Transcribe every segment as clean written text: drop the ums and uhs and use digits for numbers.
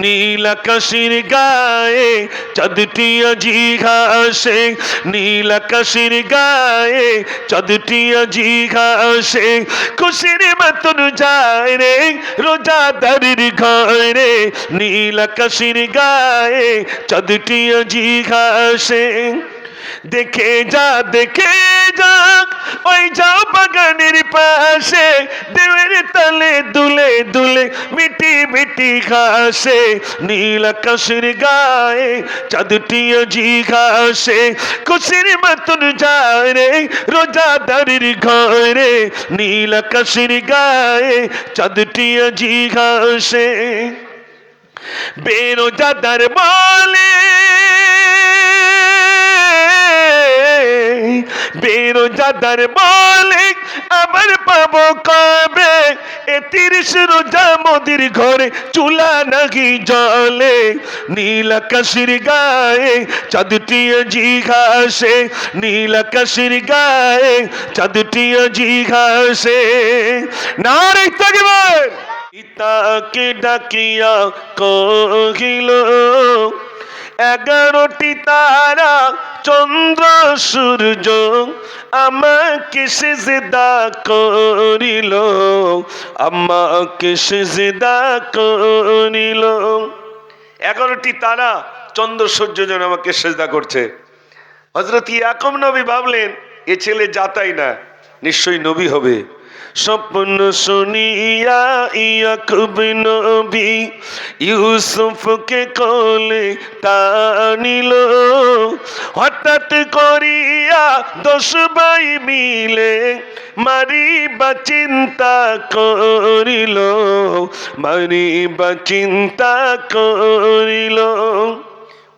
নীল আকাশের গায়ে চাঁদটি আজি ঘাসে, নীল আকাশের গায়ে চাঁদটি আজি ঘাসে, খুশির মতন যায় রে রোজাদারের ঘরে, নীল আকাশের গায়ে চাঁদটি আজি ঘাসে। দেখে যা ওই যাও বাগানের পাশে, দেবের তালে দুলে দুলে মিটি মিটি ঘাসে, নীল আকাশের গায়ে চাঁদটি আজি ঘাসে, খুশির মতন যায় রে রোজাদারের ঘরে, নীল আকাশের গায়ে চাঁদটি আজি ঘাসে। বেরোজাদার বলে, বেরোজাদার বলে আমার পাবো কবে, এ 30 রোজা মোদির ঘরে চুলা নাকি জলে, নীল আকাশের গায়ে চাঁদটি আজি ঘাসে, নীল আকাশের গায়ে চাঁদটি আজি ঘাসে। নারে তাকবীর। পিতাকে ডাকিয়া কহিল 11টি তারা চন্দ্র সূর্য আমাকে সিজদা করিল, আমাকে সিজদা করিল। 11টি তারা চন্দ্র সূর্য যেন আমাকে সিজদা করছে। হযরত ইয়াকুব নবী ভাবলেন এ ছেলে যাতাই না, নিশ্চয়ই নবী হবে। স্বপ্ন শুনিয়া ইয়াকুব নবী ইউসুফকে কোলে টানিল, হঠাৎ করিয়া 10 ভাই মিলে মারিবা চিন্তা করিল, মারিবা চিন্তা করিল।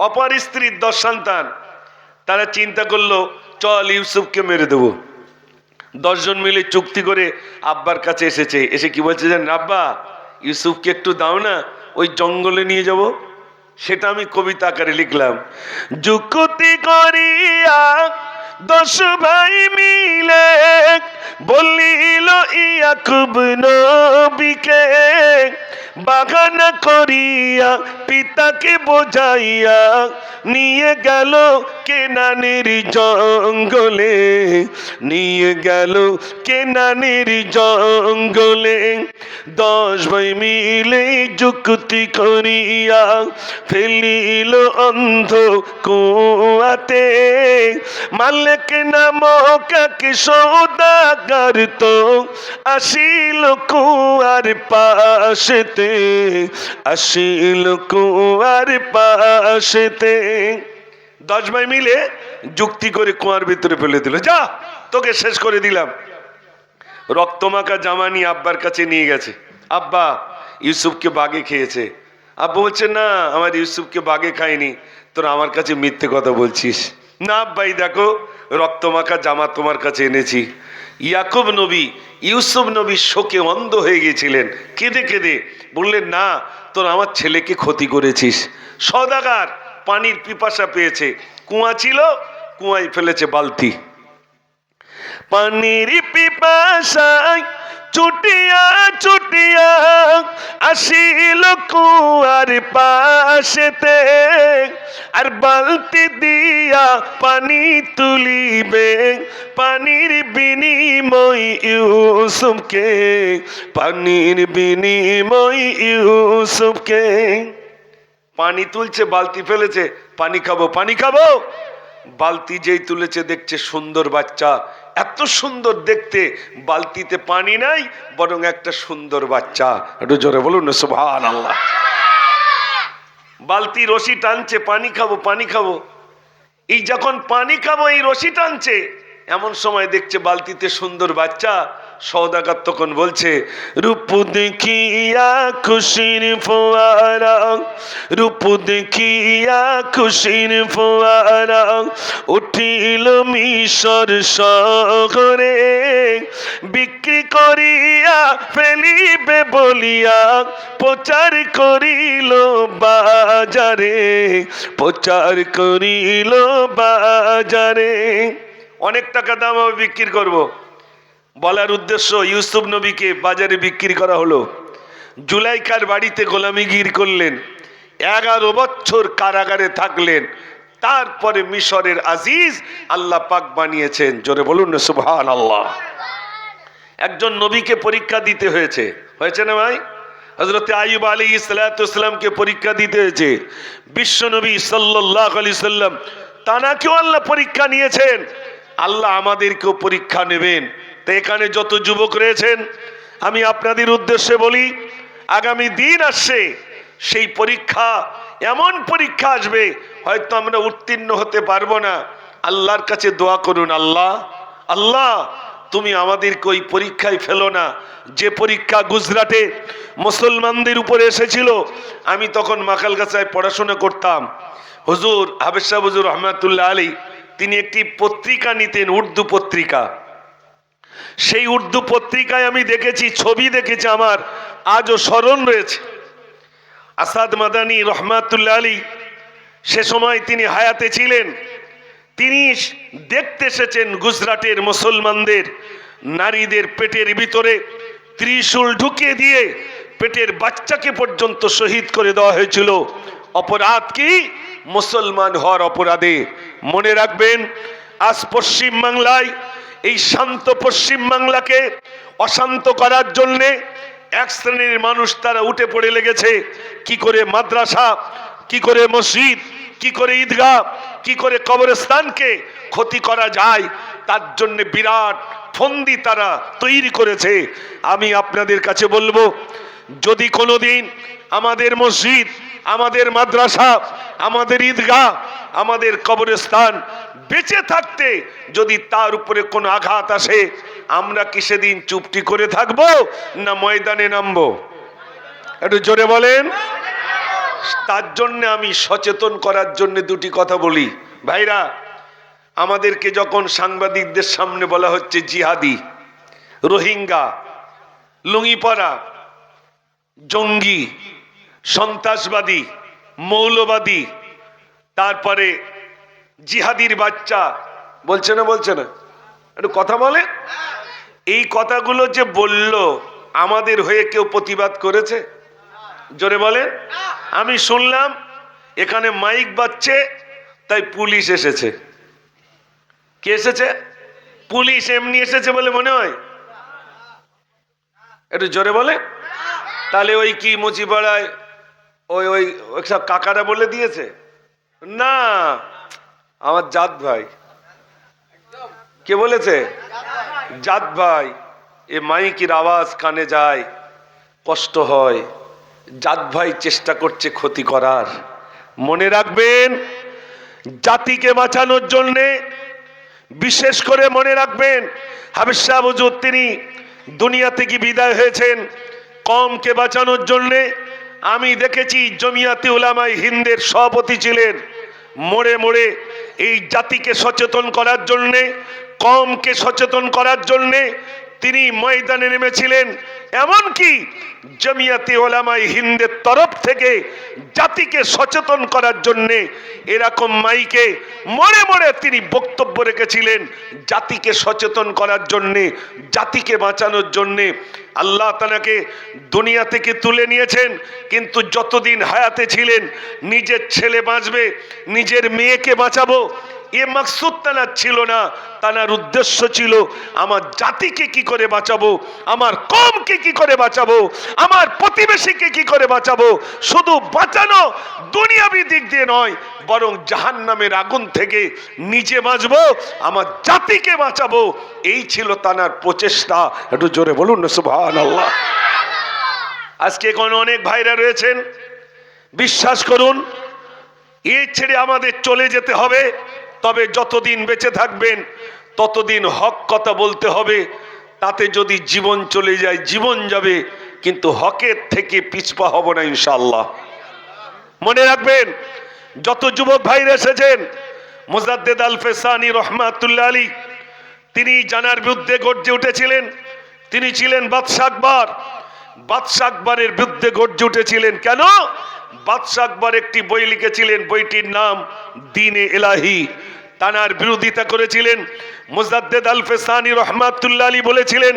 অপর স্ত্রীর 10 সন্তান, তারা চিন্তা করলো চল ইউসুফকে মেরে দেবো। 10 জন মিলে চুক্তি করে আব্বার কাছে এসেছে, এসে কি বলছে জানেন, আব্বা ইউসুফকে একটু দাও না, ওই জঙ্গলে নিয়ে যাব। সেটা আমি কবিতা আকারে লিখলাম। যুক্তি করিয়া 10 ভাই মিলে বলিল ইয়াকুব নবীকে, বাগানা করিয়া পিতাকে বোঝাইয়া নিয়ে গেল কেনানের জঙ্গলে, নিয়ে গেল কেনানের জঙ্গলে। 10 ভাই মিলে যুক্তি করিয়া ফেলিল অন্ধ কুয়াতে, মালিক নামক এক সওদাগর তো আসিল কুয়ার পাশেতে, আসিল কুয়ার পাশেতে। 10 ভাই মিলে যুক্তি করে কুয়ার ভিতরে ফেলে দিল, যা তোকে শেষ করে দিলাম। রক্তমাখা জামা নিয়ে আব্বার কাছে নিয়ে গেছে, আব্বা ইউসুফকে বাঘে খেয়েছে। আব্বা বলছে না, আমার ইউসুফকে বাঘে খায়নি, তোরা আমার কাছে মিথ্যে কথা বলছিস। না আব্বাই দেখো রক্তমাখা জামা তোমার কাছে এনেছি। ইয়াকুব নবী ইউসুফ নবী শোকে অন্ধ হয়ে গিয়েছিলেন, কেঁদে কেঁদে বললেন না তোর আমার ছেলেকে ক্ষতি করেছিস। সওদাগর পানির পিপাসা পেয়েছে, কুয়া ছিল, কুয়ায় ফেলেছে বালতি। পানির পিপাসায় ছুটিয়া ছুটিয়া আসিল কুয়ার পাশেতে, আর বালতি দিয়া পানি তুলিবে পানির বিনিময় ইউসুফকে, পানির বিনিময় ইউসুফকে। পানি তুলছে, বালতি ফেলেছে, পানি খাবো পানি খাবো। বালতি যেই তুলেছে দেখছে সুন্দর বাচ্চা, এত সুন্দর দেখতে, বালতিতে পানি নাই বরং একটা সুন্দর বাচ্চা। একটু জোরে বলুন না সুবহানাল্লাহ। বালতি রশি টানছে, পানি খাবো পানি খাবো। এই যখন পানি খাবো এই রশি টানছে, এমন সময় দেখছে বালতিতে সুন্দর বাচ্চা। সওদাগর তখন বলছে রূপ দেখিয়া খুশির ফোয়ারা, রূপ দেখিয়া খুশির ফোয়ারা, উঠিল মিশর শহরে, বিক্রি করিয়া ফেলিবে বলিয়া প্রচার করিল বাজারে, প্রচার করিল বাজারে। অনেক টাকা দাম আমি বিক্রি করব বলার উদ্দেশ্য ইউসুফ নবীকে বাজারে বিক্রি করা হলো। জুলাইখার বাড়িতে গোলামিগির করলেন। 11 বছর কারাগারে থাকলেন, তারপরে মিশরের আজিজ আল্লাহ পাক বানিয়েছেন। জোরে বলুন না সুবহানাল্লাহ। একজন নবীকে পরীক্ষা দিতে হয়েছে, হয়েছে না ভাই? হযরত আইয়ুব আলাইহিস সালামকে পরীক্ষা দিতে হয়েছে। বিশ্ব নবী সাল্লাল্লাহু আলাইহি সাল্লাম তানাকেও আল্লাহ পরীক্ষা নিয়েছেন, আল্লাহ আমাদেরকেও পরীক্ষা নেবেন। তো এখানে যত যুবক রয়েছেন, আমি আপনাদের উদ্দেশ্যে বলি, আগামী দিন আসছে, সেই পরীক্ষা, এমন পরীক্ষা আসবে হয়তো আমরা উত্তীর্ণ হতে পারবো না। আল্লাহর কাছে দোয়া করুন, আল্লাহ আল্লাহ তুমি আমাদেরকে ওই পরীক্ষায় ফেলো না। যে পরীক্ষা গুজরাটে মুসলমানদের উপরে এসেছিল, আমি তখন মাকালগাছায় পড়াশোনা করতাম। হুজুর হাফেজ সাহেব হুজুর রহমাতুল্লাহ আলী, তিনি একটি পত্রিকা নিতেন, উর্দু পত্রিকা। সেই উর্দু পত্রিকায় আমি দেখেছি, ছবি দেখেছি, আমার আজও স্মরণ রয়েছে। আসাদ মাদানী রহমাতুল্লাহ আলী, সে সময় তিনি হায়াতে ছিলেন। তিনি দেখতে এসেছেন গুজরাটের মুসলমানদের নারীদের পেটের ভিতরে ত্রিশূল ঢুকিয়ে দিয়ে পেটের বাচ্চাকে পর্যন্ত শহীদ করে দেওয়া হয়েছিল। অপরাধ কি? মুসলমান হওয়ার অপরাধে। মনে রাখবেন, আজ পশ্চিম বাংলায়, এই শান্ত পশ্চিম বাংলাকে অশান্ত করার জন্যে এক শ্রেণীর মানুষ তারা উঠে পড়ে লেগেছে। কি করে মাদ্রাসা, কি করে মসজিদ, কি করে ঈদগাহ, কি করে কবরস্থানকে ক্ষতি করা যায়, তার জন্য বিরাট ফন্দি তারা তৈরি করেছে। আমি আপনাদের কাছে বলবো, যদি কোনোদিন আমাদের মসজিদ, আমাদের মাদ্রাসা, আমাদের ঈদগাহ, আমাদের কবরস্থান বেঁচে থাকতে যদি তার উপরে কোনো আঘাত আসে, আমরা কি সেদিন চুপটি করে থাকবো না ময়দানে নামবো? একটু জোরে বলেন। তার জন্য আমি সচেতন করার জন্য দুটি কথা বলি। ভাইরা, আমাদেরকে যখন সাংবাদিকদের সামনে বলা হচ্ছে জিহাদি, রোহিঙ্গা, লুঙ্গিপরা, জঙ্গি, সন্ত্রাসবাদী, মৌলবাদী, তারপরে জিহাদির বাচ্চা, বলছে না বলছে না? একটু কথা বলে। এই কথাগুলো যে বলল, আমাদের হয়ে কেউ প্রতিবাদ করেছে? জোরে বলেন। আমি শুনলাম এখানে মাইক বাজছে, তাই পুলিশ এসেছে। কে এসেছে? পুলিশ এমনি এসেছে বলে মনে হয়? একটু জোরে বলে। তাহলে ওই কি মুচিপাড়ায় ওই ওই সব কাকারা বলে দিয়েছে? না, আমার জাত ভাই। কে বলেছে? জাত ভাই। এ মাইকের আওয়াজ কানে যায়, কষ্ট হয়। জাত ভাই চেষ্টা করছে ক্ষতি করার। মনে রাখবেন, জাতিকে বাঁচানোর জন্যে, বিশেষ করে মনে রাখবেন, হাফেজ সাহেব হুজুর তিনি দুনিয়া থেকে বিদায় হয়েছেন কওমকে বাঁচানোর জন্যে। আমি দেখেছি জমিয়াতে উলামায়ে হিন্দের সভাপতি ছিলেন। মোড়ে মোড়ে এই জাতিকে সচেতন করার জন্যে, কওমকে সচেতন করার জন্যে তিনি ময়দানে নেমেছিলেন। এমনকি জমিয়াতে উলামায়ে হিন্দের তরফ থেকে জাতিকে সচেতন করার জন্যে এরকম মাইকে মোড়ে মোড়ে তিনি বক্তব্য রেখেছিলেন, জাতিকে সচেতন করার জন্যে, জাতিকে বাঁচানোর জন্যে। আল্লাহ তাআলাকে দুনিয়া থেকে তুলে নিয়েছেন, কিন্তু যতদিন হায়াতে ছিলেন নিজের ছেলে বাঁচবে, নিজের মেয়েকে বাঁচাবো, এ মাকসুদ তানার ছিল না। তানার উদ্দেশ্য ছিল আমার জাতিকে কি করে বাঁচাবো, আমার কওমকে কি করে বাঁচাবো, আমার প্রতিবেশীকে কি করে বাঁচাবো। শুধু বাঁচানো দুনিয়াবি দিক দিয়ে নয়, বরং জাহান্নামের আগুন থেকে নিজে বাঁচবো, আমার জাতিকে বাঁচাবো। এই ছিল তানার প্রচেষ্টা। একটু জোরে বলুন না সুবহানাল্লাহ। আজকে কোন অনেক ভাইরা রয়েছেন, বিশ্বাস করুন, এই ছেড়ে আমাদের চলে যেতে হবে। তবে যতদিন বেঁচে থাকবেন ততদিন হক কথা বলতে হবে। তাতে যদি জীবন চলে যায়, জীবন যাবে, কিন্তু হকের থেকে পিছপা হব না ইনশাআল্লাহ। মনে রাখবেন, যত যুবক ভাইরা এসেছেন, মুজাদ্দেদ আল ফেসানি রহমাতুল্লাহ আলী, তিনি জানার বিরুদ্ধে গর্জে উঠেছিলেন। তিনি ছিলেন বাদশা আকবর। বাদশা আকবরের বিরুদ্ধে গর্জে উঠেছিলেন। কেন? বাদশা আকবর একটি বই লিখেছিলেন, বইটির নাম দ্বীন-ই ইলাহি। তানার বিরোধিতা করেছিলেন। মুজাদ্দেদ আল ফেসানি রহমাতুল্লাহ আলী বলেছিলেন,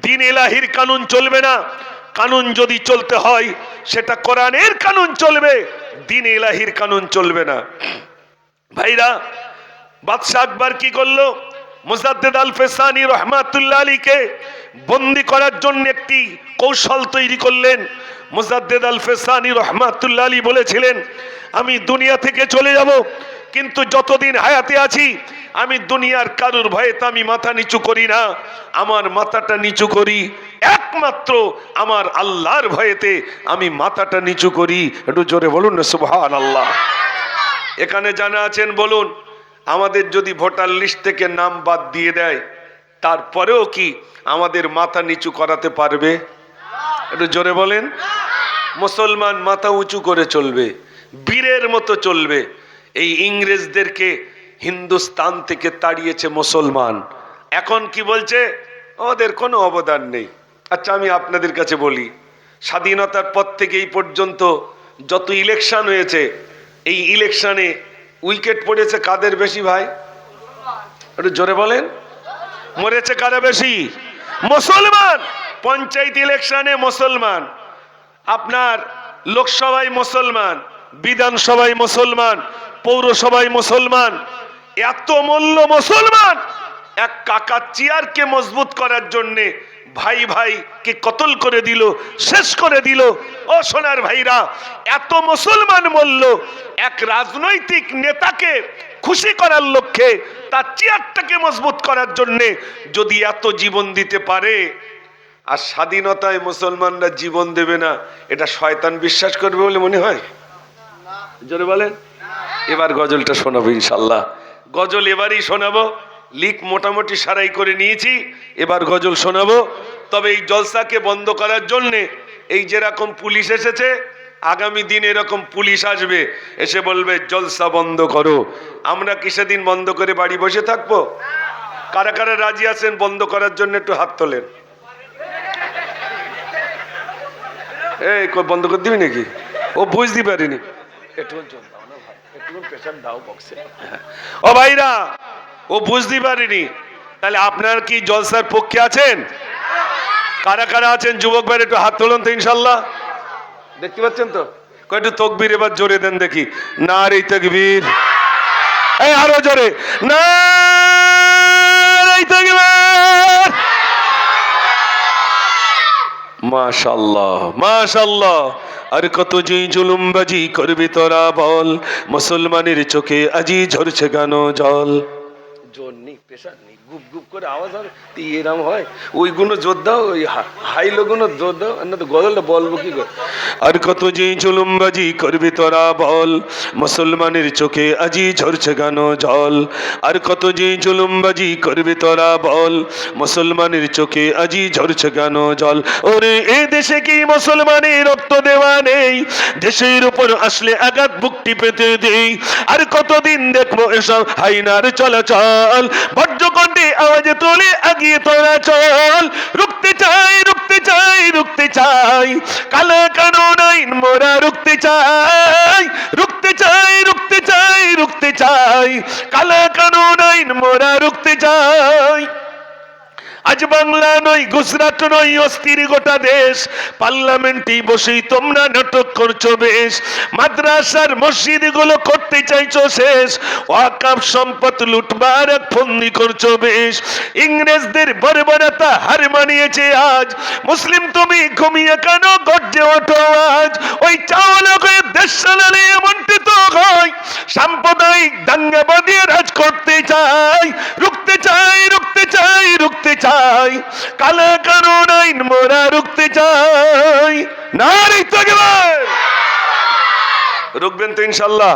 দ্বীন-ই ইলাহির কানুন চলবে না, কানুন যদি চলতে হয় সেটা কোরআনের কানুন চলবে, দ্বীন ইলাহির কানুন চলবে না। ভাইরা, বাদশাহ আকবর কি করলো? মুজাদ্দেদ আল ফেসানি রহমাতুল্লাহ আলীকে বন্দি করার জন্য একটি কৌশল তৈরি করলেন। মুজাদ্দেদ আল ফেসানি রহমাতুল্লাহ আলী বলেছিলেন, আমি দুনিয়া থেকে চলে যাব, কিন্তু যতদিন হায়াতে আছি আমি দুনিয়ার কারুর ভয়েতে আমি মাথা নিচু করি না, আমার মাথাটা নিচু করি একমাত্র আমার আল্লাহর ভয়েতে আমি মাথাটা নিচু করি। একটু জোরে বলুন না সুবহানাল্লাহ। এখানে জানা আছেন বলুন, আমাদের যদি ভোটার লিস্ট থেকে নাম বাদ দিয়ে দেয় তারপরেও কি আমাদের মাথা নিচু করাতে পারবে? একটু জোরে বলেন। মুসলমান মাথা উঁচু করে চলবে, বীরের মতো চলবে। এই ইংরেজদেরকে হিন্দুস্তান থেকে তাড়িয়েছে মুসলমান, এখন কি বলছে? ওদের কোনো অবদান নেই। আচ্ছা, আমি আপনাদের কাছে বলি, স্বাধীনতার পর থেকে এই পর্যন্ত যত ইলেকশন হয়েছে, এই ইলেকশনে উইকেট পড়েছে কাদের বেশি ভাই? একটু জোরে বলেন। মরেছে কারা বেশি? মুসলমান। পঞ্চায়েত ইলেকশনে মুসলমান, আপনার লোকসভায় মুসলমান, বিধানসভায় মুসলমান, পৌরসভায় মুসলমান। এত মূল্য মুসলমান। এক কাকা চেয়ারকে মজবুত করার জন্যে ভাই ভাই কে কতল করে দিল, শেষ করে দিল। ও সোনার ভাইরা, এত মুসলমান মূল্য এক রাজনৈতিক নেতাকে খুশি করার লক্ষ্যে তার চেয়ারটাকে মজবুত করার জন্যে যদি এত জীবন দিতে পারে, আর স্বাধীনতায় মুসলমানরা জীবন দেবে না, এটা শয়তান বিশ্বাস করবে বলে মনে হয়? জোরে বলেন। এবার গজলটা শোনাবো ইনশাল্লাহ। গজল এবারই শোনাবো, লিক মোটামুটি সারাই করে নিয়েছি, এবার গজল শোনাবো। তবে এই জলসাকে বন্ধ করার জন্যে এই যেরকম পুলিশ এসেছে, আগামী দিন এরকম পুলিশ আসবে, এসে বলবে জলসা বন্ধ করো। আমরা কি সেদিন বন্ধ করে বাড়ি বসে থাকবো? কারা কারা রাজি আছেন বন্ধ করার জন্য? একটু হাত তোলেন। এই বন্ধ করে দিবি নাকি? ও বুঝতে পারিনি। ও ভাইরা, ও বুঝতে পারিনি। তাহলে আপনার কি জলসার পক্ষে আছেন? কারা কারা আছেন যুবক ভাই একটু হাত তোলেন তো ইনশাল্লাহ। দেখতে পাচ্ছেন তো? একটু তকবীর এবার জোরে দেন দেখি। নারে তাকবীর। এই আরো জোরে, নারে তাকবীর। মাশাআল্লাহ মাশাআল্লাহ। আর কত যে জুলুমবাজি করবি তোরা বল, মুসলমানের চোখে আজি ঝরছে কেন জল। জোর নেই, প্রেশার নেই, গুপ গুপ করে আওয়াজ হবে, এরম হয়। ওইগুলো জোর দাও, ওই হাইলো গুলো জোর দাও, না তো গজলটা বলবো কি করে। আর কত যে জুলুমবাজি করবি তোরা বল, মুসলমানের চোখে আজি ঝরছে কেন জল। আর কত যে জুলুমবাজি করবি তোরা বল, মুসলমানের চোখে আজি ঝরছে কেন জল। ওরে এ দেশে কি মুসলমানের রক্ত দেওয়া নেই, দেশের উপর আসলে আঘাত বুকটি পেতে দেই। আর কতদিন দেখবো এসব হাইনার চলাচল, বজ্রকণ্ঠে আওয়াজ তোলে আগিয়ে তোরা চল। রুখতে চাই রুখতে চাই রুখতে চাই, কালা কানুন আইন মোরা রুখতে চাই। রুখতে চাই রুখতে চাই রুখতে চাই, কালা কানুন আইন মোরা রুখতে চাই। আজ বাংলা নয়, গুজরাট নয়, অস্থির গোটা দেশ। পার্লামেন্টে বসেই তোমরা নাটক করছো বেশ। মাদ্রাসার মসজিদ গুলো করতে চাইছো শেষ, ওয়াকাফ সম্পদ লুটবার এক ফন্দি করছো বেশ। ইংরেজদের বর্বরতা হার মানিয়েছে আজ, মুসলিম তুমি ঘুমিয়ে কেন গর্জে ওঠো আজ। ওই চাওয়ালকের দেশ চালালে এমনটি তো হয়, সাম্প্রদায়িক দাঙ্গা বাঁধিয়ে রাজ করতে চাই। রুখতে চাই রুখতে চাই রুখতে চাই, কালা কানুন আইন মোরা রুখতে চাই। নারে তাকবীর। রুখবেন তো ইনশাল্লাহ?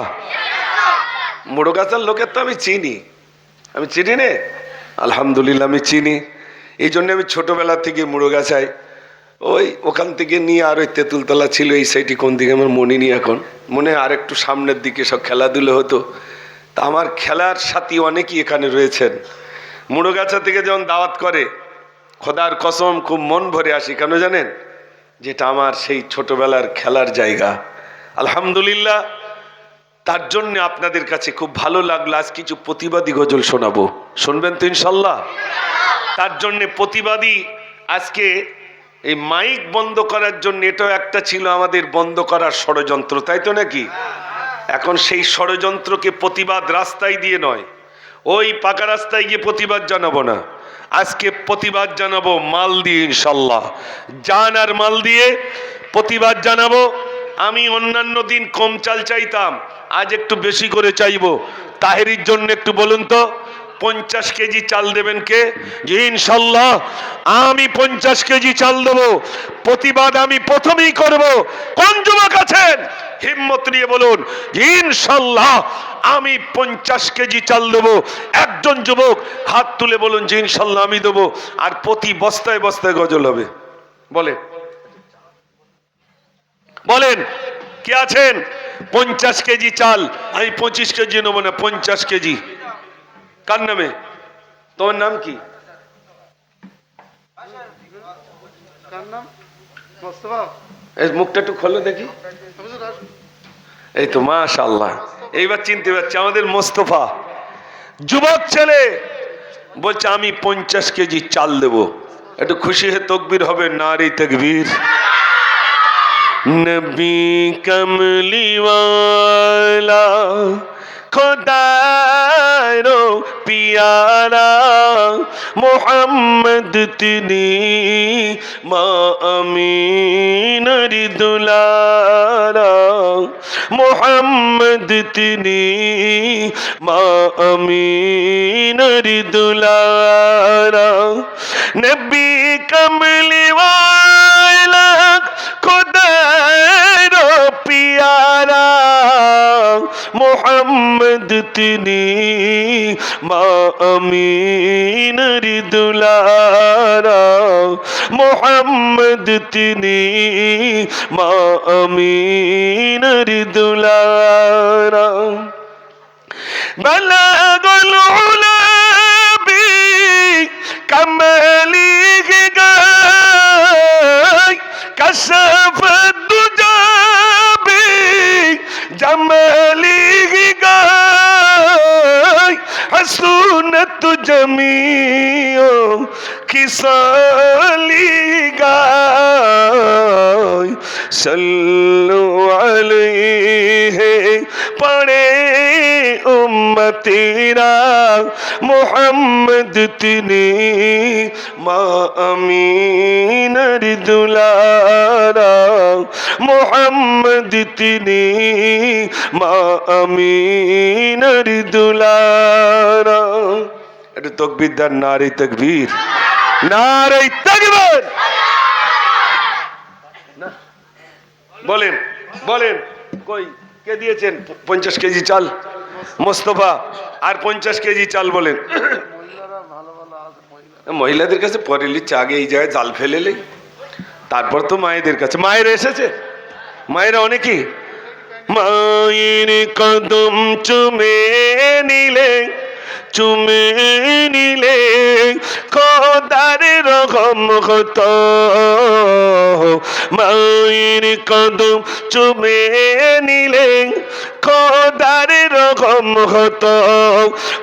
মুড়োগাছার লোকের তো আমি চিনি, আমি চিনি নে, আলহামদুলিল্লাহ আমি চিনি। এই জন্য আমি ছোটবেলা থেকে মুড়োগাছায়, ওই ওখান থেকে নিয়ে আর ওই তেঁতুলতলা ছিল, এই সাইডে কোন দিকে আমার মনে নেই এখন, মনে আর একটু সামনের দিকে সব খেলাধুলো হতো। তা আমার খেলার সাথী অনেকেই এখানে রয়েছেন। মুড়োগাছা থেকে যখন দাওয়াত করে, খোদার কসম খুব মন ভরে আসি। কেন জানেন? যেটা আমার সেই ছোটবেলার খেলার জায়গা। আলহামদুলিল্লাহ, তার জন্য আপনাদের কাছে খুব ভালো লাগলো। আজ কিছু প্রতিবাদী গজল শোনাবো, শুনবেন তো ইনশাল্লাহ? তার জন্য প্রতিবাদী আজকে এই মাইক বন্ধ করার জন্য এটাও একটা ছিল আমাদের বন্ধ করার ষড়যন্ত্র, তাই তো নাকি? এখন সেই ষড়যন্ত্রকে প্রতিবাদ রাস্তায় দিয়ে নয়, ওই পাকা রাস্তায় গিয়ে প্রতিবাদ জানাবো না, আজকে প্রতিবাদ জানাবো মাল দিয়ে, ইনশাল্লাহ জান আর মাল দিয়ে প্রতিবাদ জানাবো। আমি অন্যান্য দিন কম চাল চাইতাম, আজ একটু বেশি করে চাইবো। তাহেরির জন্য একটু বলুন তো 50 কেজি চাল দেবেন কে? জি ইনশাল্লাহ আমি 50 কেজি চাল দেবো। প্রতিবাদ আমি প্রথমেই করব। কোন যুবক আছেন হিম্মত নিয়ে বলুন ইনশাল্লাহ আমি 50 কেজি চাল দেবো। একজন যুবক হাত তুলে বলুন যে ইনশাল্লাহ আমি দেবো। আর প্রতি বস্তায় বস্তায় গজল হবে। বলেন বলেন কে আছেন? 50 কেজি চাল, আমি 25 কেজি নেবো না, 50 কেজি। কার নামে? তোমার নাম কি? এই মুখটা একটু খোলো দেখি। এই তো মাশাআল্লাহ, এইবার চিনতে পারছি আমাদের মোস্তফা। যুবক ছেলে বলছে আমি 50 কেজি চাল দেবো। একটু খুশি হয়ে তকবীর হবে, নারী তাকবীর। নবী কমলি ওয়ালা খোদারো পিয়ারা মোহাম্মদ তিনি মা আমিনার দুলারা, মোহাম্মদ তিনি মা আমিনার দুলারা। নবী কমলি ওয়ালা খোদারো পিয়ারা মোহাম্মদ তিনি মা আমিনার দুলারা, মোহাম্মদ তিনি মা আমিনার দুলারা। বালাগুল উলা বি কামালিহি গায়, কাশাফাত দুজা বি জামালিহি গায়, হাসুনাত জামিউ খিসালি গায়। সাল্লু আলাইহি পড়ে উম্মতিরা, মোহাম্মদ তিনি মা আমিনার দুলারা, মোহাম্মদ তিনি মা আমিনার দুলারা। এটা তাকবীর দান, নারী তাকবীর, নারী তাকবীর। বলেন বলেন কই কে দিয়েছেন 50 কেজি চাল? মোস্তফা। আর 50 কেজি চাল বলেন। মহিলাদের কাছে পরে লিচ্ছে, আগে এই জায়গায় জাল ফেলে তারপর তো মায়েদের কাছে। মায়ের এসেছে, মায়েরা অনেকেই। মায়ের কদম চুমে নিলে, চুমে নিলে খোদার রহম হতো। মায়ের কদম চুমে নিলে খোদার রহম হতো।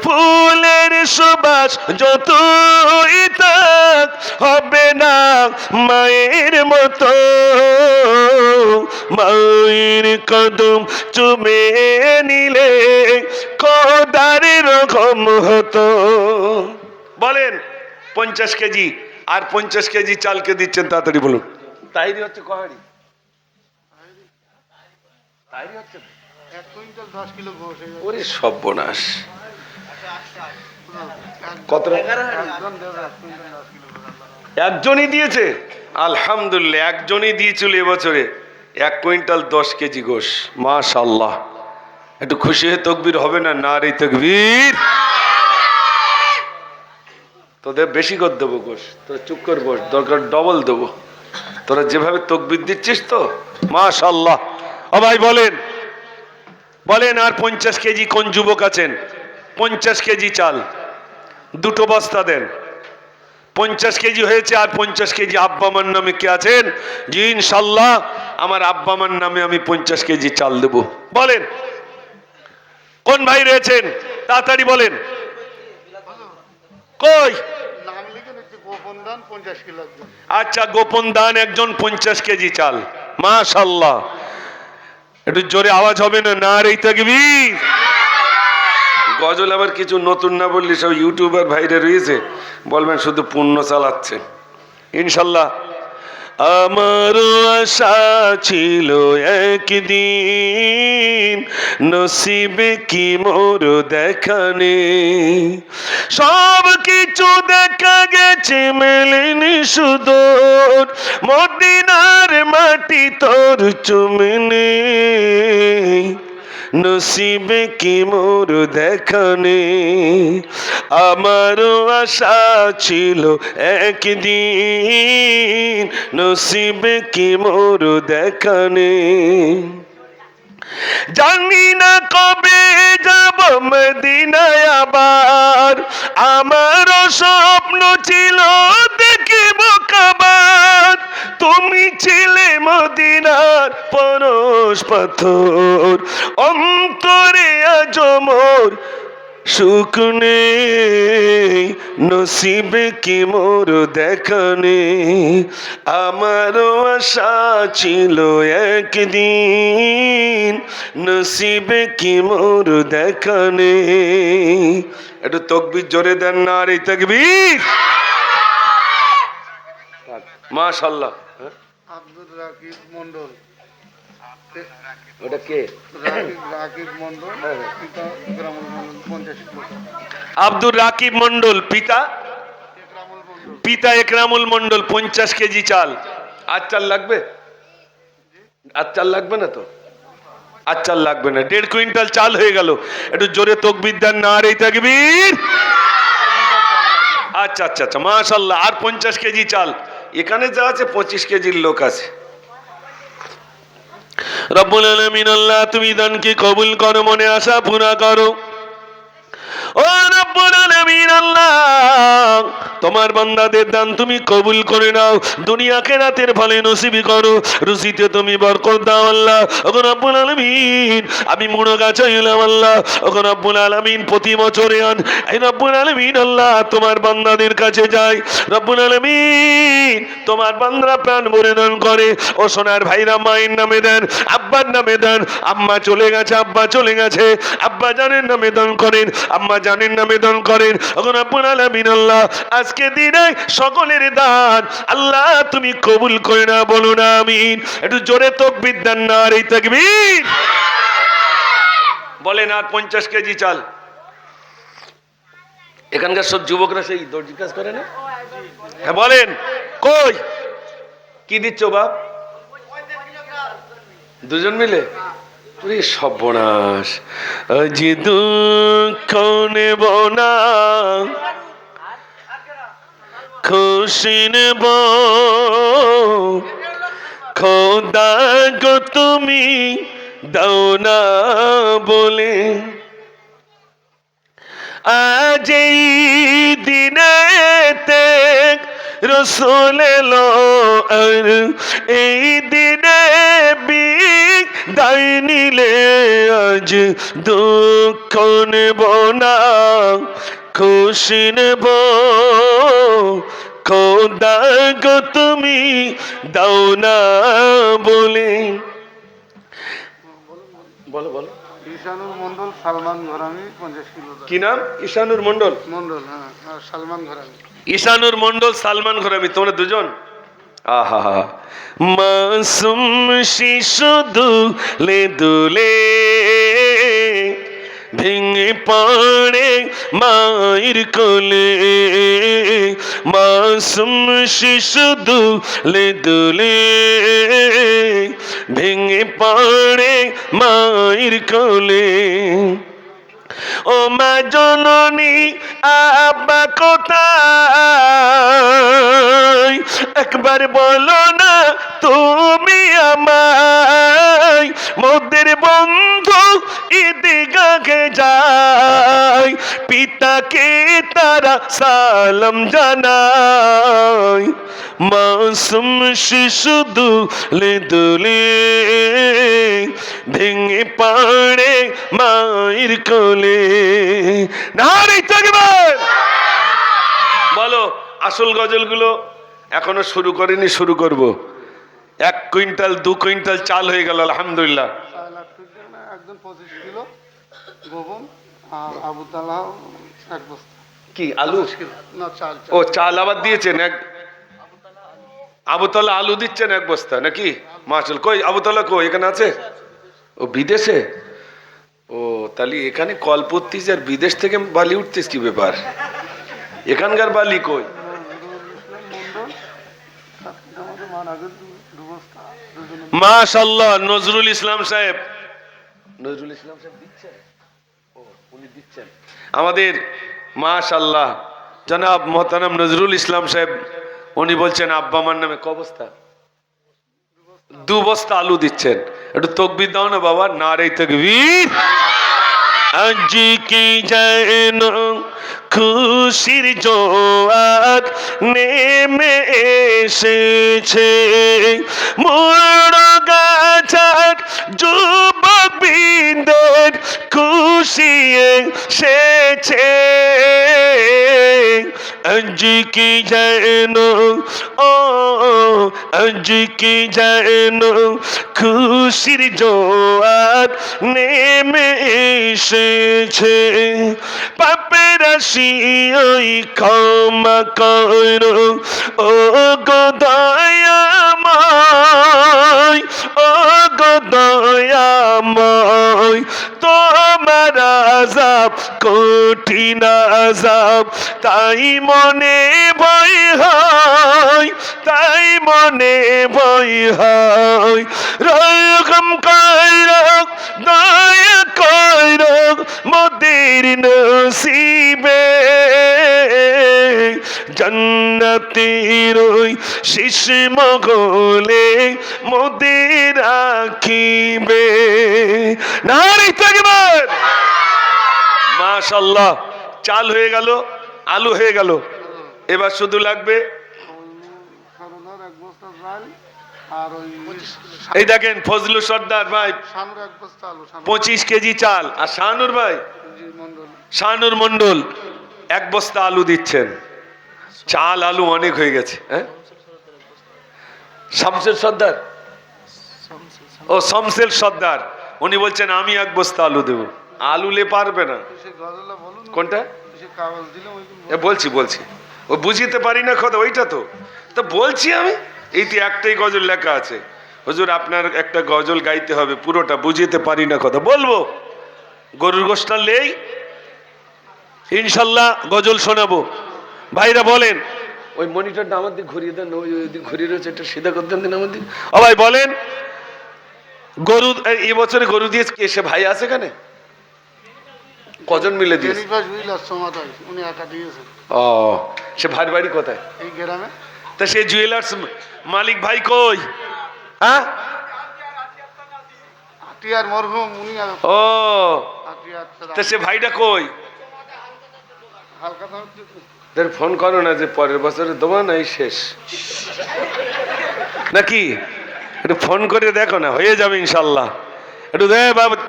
ফুলের সুবাস যতই থাক হবে না মায়ের মতো। মায়ের কদম চুমে নিলে খোদার রহম হতো। বলেন 50 কেজি আর 50 কেজি চালকে দিচ্ছেন, তাড়াতাড়ি বলুন। তাইরি হচ্ছে কহারি, তাইরি হচ্ছে 1 কুইন্টাল 10 কিলো গোশ। ওরে সর্বনাশ, কত? একজনই দিয়েছে, আলহামদুলিল্লাহ একজনই দিয়েছিল এবছরে 1 কুইন্টাল 10 কেজি গোশ। মাশাআল্লাহ, একটু খুশি হয়ে তাকবীর হবে না? নারী তাকবীর। তোদের বেশি করে দেবো গোশ, তোরা চুপ করে বস, দরকার ডবল দেবো। তোরা যেভাবে তাকবীর দিচ্ছিস তো মাশাআল্লাহ। ও ভাই বলেন বলেন, আর 50 কেজি কোন যুবক আছেন? 50 কেজি চাল, 2টো বস্তা দেন। 50 কেজি হয়েছে। আর 50 কেজি আব্বা আমার নামে কে আছেন? জি ইনশাল্লাহ আমার আব্বা আমার নামে আমি 50 কেজি চাল দেব। বলেন কোন ভাই রয়েছেন? তাড়াতাড়ি বলেন। কই নাম লিখে গোপন দান আচ্ছা, গোপন দান একজন 50 কেজি চাল। মাশাআল্লাহ, একটু জোরে আওয়াজ হবে না? নারে তাকবীর। গজল আবার কিছু নতুন না বললি সব ইউটিউবার ভাইরে রয়েছে, বলবেন শুধু পুণ্য চালাচ্ছে। ইনশাল্লাহ। আমার আশা ছিল একদিন, নসিবে কি মোর দেখানে, সব কিছু দেখা গেছে মেলেনি সুদূর, মদিনার মাটি তোর চুমনে, নসিবে কি মোর দেখানে। আমারও আশা ছিল একদিন, নসিবে কি মোর দেখানে। জানি না কবে যাব মদিনায় আবার, আমারও স্বপ্ন ছিল দেখিব কাবার, তুমি ছিলে মদিনার পরশ পাথর, অন্তরে আজ মোর সুখ নেই, নসিবে কি মোর দেখানে। আমারও আশা ছিল একদিন, নসিবে কি মোর দেখানে। একটু তাকবীর জোরে দেন, নারে তাকবীর। মাশাআল্লাহ। আব্দুর রাকিব মন্ডল। ওটা কে? রাকিব মন্ডল, পিতা একরামুল মন্ডল 50 কিলো। আব্দুর রাকিব মন্ডল, পিতা একরামুল মন্ডল 50 কেজি চাল। আর চাল লাগবে? আর চাল লাগবে না তো? আর চাল লাগবে না, 1.5 কুইন্টাল চাল হয়ে গেল। একটু জোরে তাকবীর দেন, নারে তাকবীর। আচ্ছা আচ্ছা আচ্ছা, মাশাআল্লাহ। আর 50 কেজি চাল। এখানে যা আছে 25 কেজির লোক আছে। রব্বুল আলামিন আল্লাহ, তুমি দানকে কবুল করো, মনে আশা পুরা করো। ও রব্বুল আলামিন আল্লাহ, তোমার বান্দাদের দান তুমি কবুল করে নাও, দুনিয়া আখিরাতের ভালো নসিব করো, রুজিতে তুমি বরকত দাও আল্লাহ। ওগো রব্বুল আলামিন, আমি মুড়ো গাছে এলাম আল্লাহ। ওগো রব্বুল আলামিন, প্রতি বছরে এই রব্বুল আলামিন আল্লাহ তোমার বান্দাদের কাছে যাই। রব্বুল আলামিন, তোমার বান্দারা প্রাণ ভরে দান করে। ও সোনার ভাইরা মায়ের নামে দেন, আব্বার নামে দেন। আম্মা চলে গেছে, আব্বা চলে গেছে, আব্বা জানের নামে দান করেন, আম্মা জানের নামে দান করেন। ওগো রব্বুল আলামিন আল্লাহ, আজকে দিনে সকলের দান আল্লাহ তুমি কবুল করে না, বলুন আমিন। একটু জোরে তাকবীর দেন, নারে তাকবীর। বলেন আর 50 কেজি চাল। এখানকার সব যুবকরা সেই দর্জি কাজ করে না? হ্যাঁ বলেন, কই কি দিচ্ছ বাপ? দুজন মিলে? সর্বনাশ। আজি দুঃখ নেব না, খুশি নেব, খোদা গো তুমি দাও না বলে, আজ এই দিনেতে রসুল এলো, আর এই দিনে বিদায় নিলে, আজ দুঃখ নেব না, খুশি নেব, খোদা গো তুমি দাও না বলে। বলো বলো। ঈশানুর মন্ডল, সালমান ঘরামি 50 কিলো। কি নাম? ঈশানুর মন্ডল। মন্ডল, হ্যাঁ। আর সালমান ঘরামি। ঈশানুর মন্ডল, সালমান ঘরামি, তোমরা দুজন। আহা, মাসুম শিশু দুলে দুলে ভেঙে পড়ে মায়ের কোলে, মাসুম শিশু দুলে দুলে ভেঙে পড়ে মায়ের কোলে। ও মা জননী আব্বা কোথায়, একবার বলো না তুমি আমায়, মোদের বন্ধু ঈদগাহে যায়, পিতাকে তারা সালাম জানায়, মাসুম শিশু দুলে দুলে ভেঙে পড়ে মায়ের কোলে। নারে তাকবীর। বলো আসল গজলগুলো এখনো শুরু করিনি, শুরু করব। 1 কুইন্টাল 2 কুইন্টাল চাল হয়ে গেল আলহামদুলিল্লাহ। 4 লাখ টাকা না, একজন 25 কিলো গোবন আর আবু তালা 1 বস্তা। কি আলু? 25 কিলো না, চাল ও চাল আবার দিয়েছেন আবুতলা আলু দিচ্ছেন 1 বস্তা নাকি? মাশাল, কই আবুতলা কই? এখানে আছে? ও বিদেশে। ও তাহলে এখানে কল পড়তিস আর বিদেশ থেকে বালি উঠতিস, কি ব্যাপার? এখানকার বালি কই? মাশাআল্লাহ, নজরুল ইসলাম সাহেব। নজরুল ইসলাম সাহেব দিচ্ছেন? ও উনি দিচ্ছেন আমাদের। মাশাআল্লাহ, জনাব মোহতারাম নজরুল ইসলাম সাহেব উনি বলছেন আব্বা আমার নামে ক বস্তা? 2 বস্তা আলু দিচ্ছেন। একটু তাকবীর দাও না বাবা, নারে তাকবীর। আজ কি যেন খুশির জোয়ার নেমে এসেছে, মোর গাছার যুবক বৃন্দের খুশি এসেছে। আজ কি যেন আজ কি যেন খুশির জোয়ার নেমে এসেছে, পাপের রাশি ওই ক্ষমা করো ও গো দয়াময়, ও গো দয়াময়। তোমার আযাব কঠিন আযাব, তাই মনে ভয় হয়, তাই মনে ভয় হয়। রহম করো দয়া করো মোদের নসিবে, জান্নাতের ওই শীষ মহলে মোদের রাখিবে। নারে তাকবীর। মাশাআল্লাহ, চাল হয়ে গেল, আলু হয়ে গেল, এবার শুধু লাগবে সারদার 1 বস্তা চাল আর ওই এই দেখেন ফজলু সর্দার ভাই শানুর 1 বস্তা আলু, 25 কেজি চাল, আর শাহানুর ভাই মন্ডল শাহানুর মন্ডল 1 বস্তা আলু দিচ্ছেন। চাল আলু অনেক হয়ে গেছে। হ্যাঁ, শামসের সর্দার, ও শমসেল সর্দার উনি বলছেন আমি 1 বস্তা আলু দেবো। আলু লে পারবে না। সে গজলা বলুন, কোনটা? সে কাগজ দিলে ওই বলছি বলছি, ও বুঝিতে পারি না কথা, ওইটা তো বলছি আমি। এইতে একটাই গজল লেখা আছে, হুজুর আপনার একটা গজল গাইতে হবে, পুরোটা বুঝিতে পারি না কথা বলবো। গরুর গোশটা লেই ইনশাল্লাহ গজল শোনাবো। ভাইরা বলেন, ওই মনিটরটা আমার দিকে ঘুরিয়ে দেন, ওই দিক ঘুরিয়ে রয়েছে, একটা সিধা করে দেন আমার দিকে। ও ভাই বলেন, গরু এই বছরে গরু দিয়ে এসে ভাই আছে এখানে? কজন মিলে দিয়েছে? উনি একা দিয়েছেন। ও, সে ভাই বাড়ি কোথায়? এই গ্রামে। তা সে জুয়েলার্স মালিক ভাই কই? হ্যাঁ, আটিয়ার মরহুম উনি। ও, তা সে ভাইটা কই? হালকা ফোন করো না যে পরের বছরে দেবো না, এই শেষ নাকি? একটু ফোন করে দেখো না, হয়ে যাবে ইনশাল্লাহ। একটু দে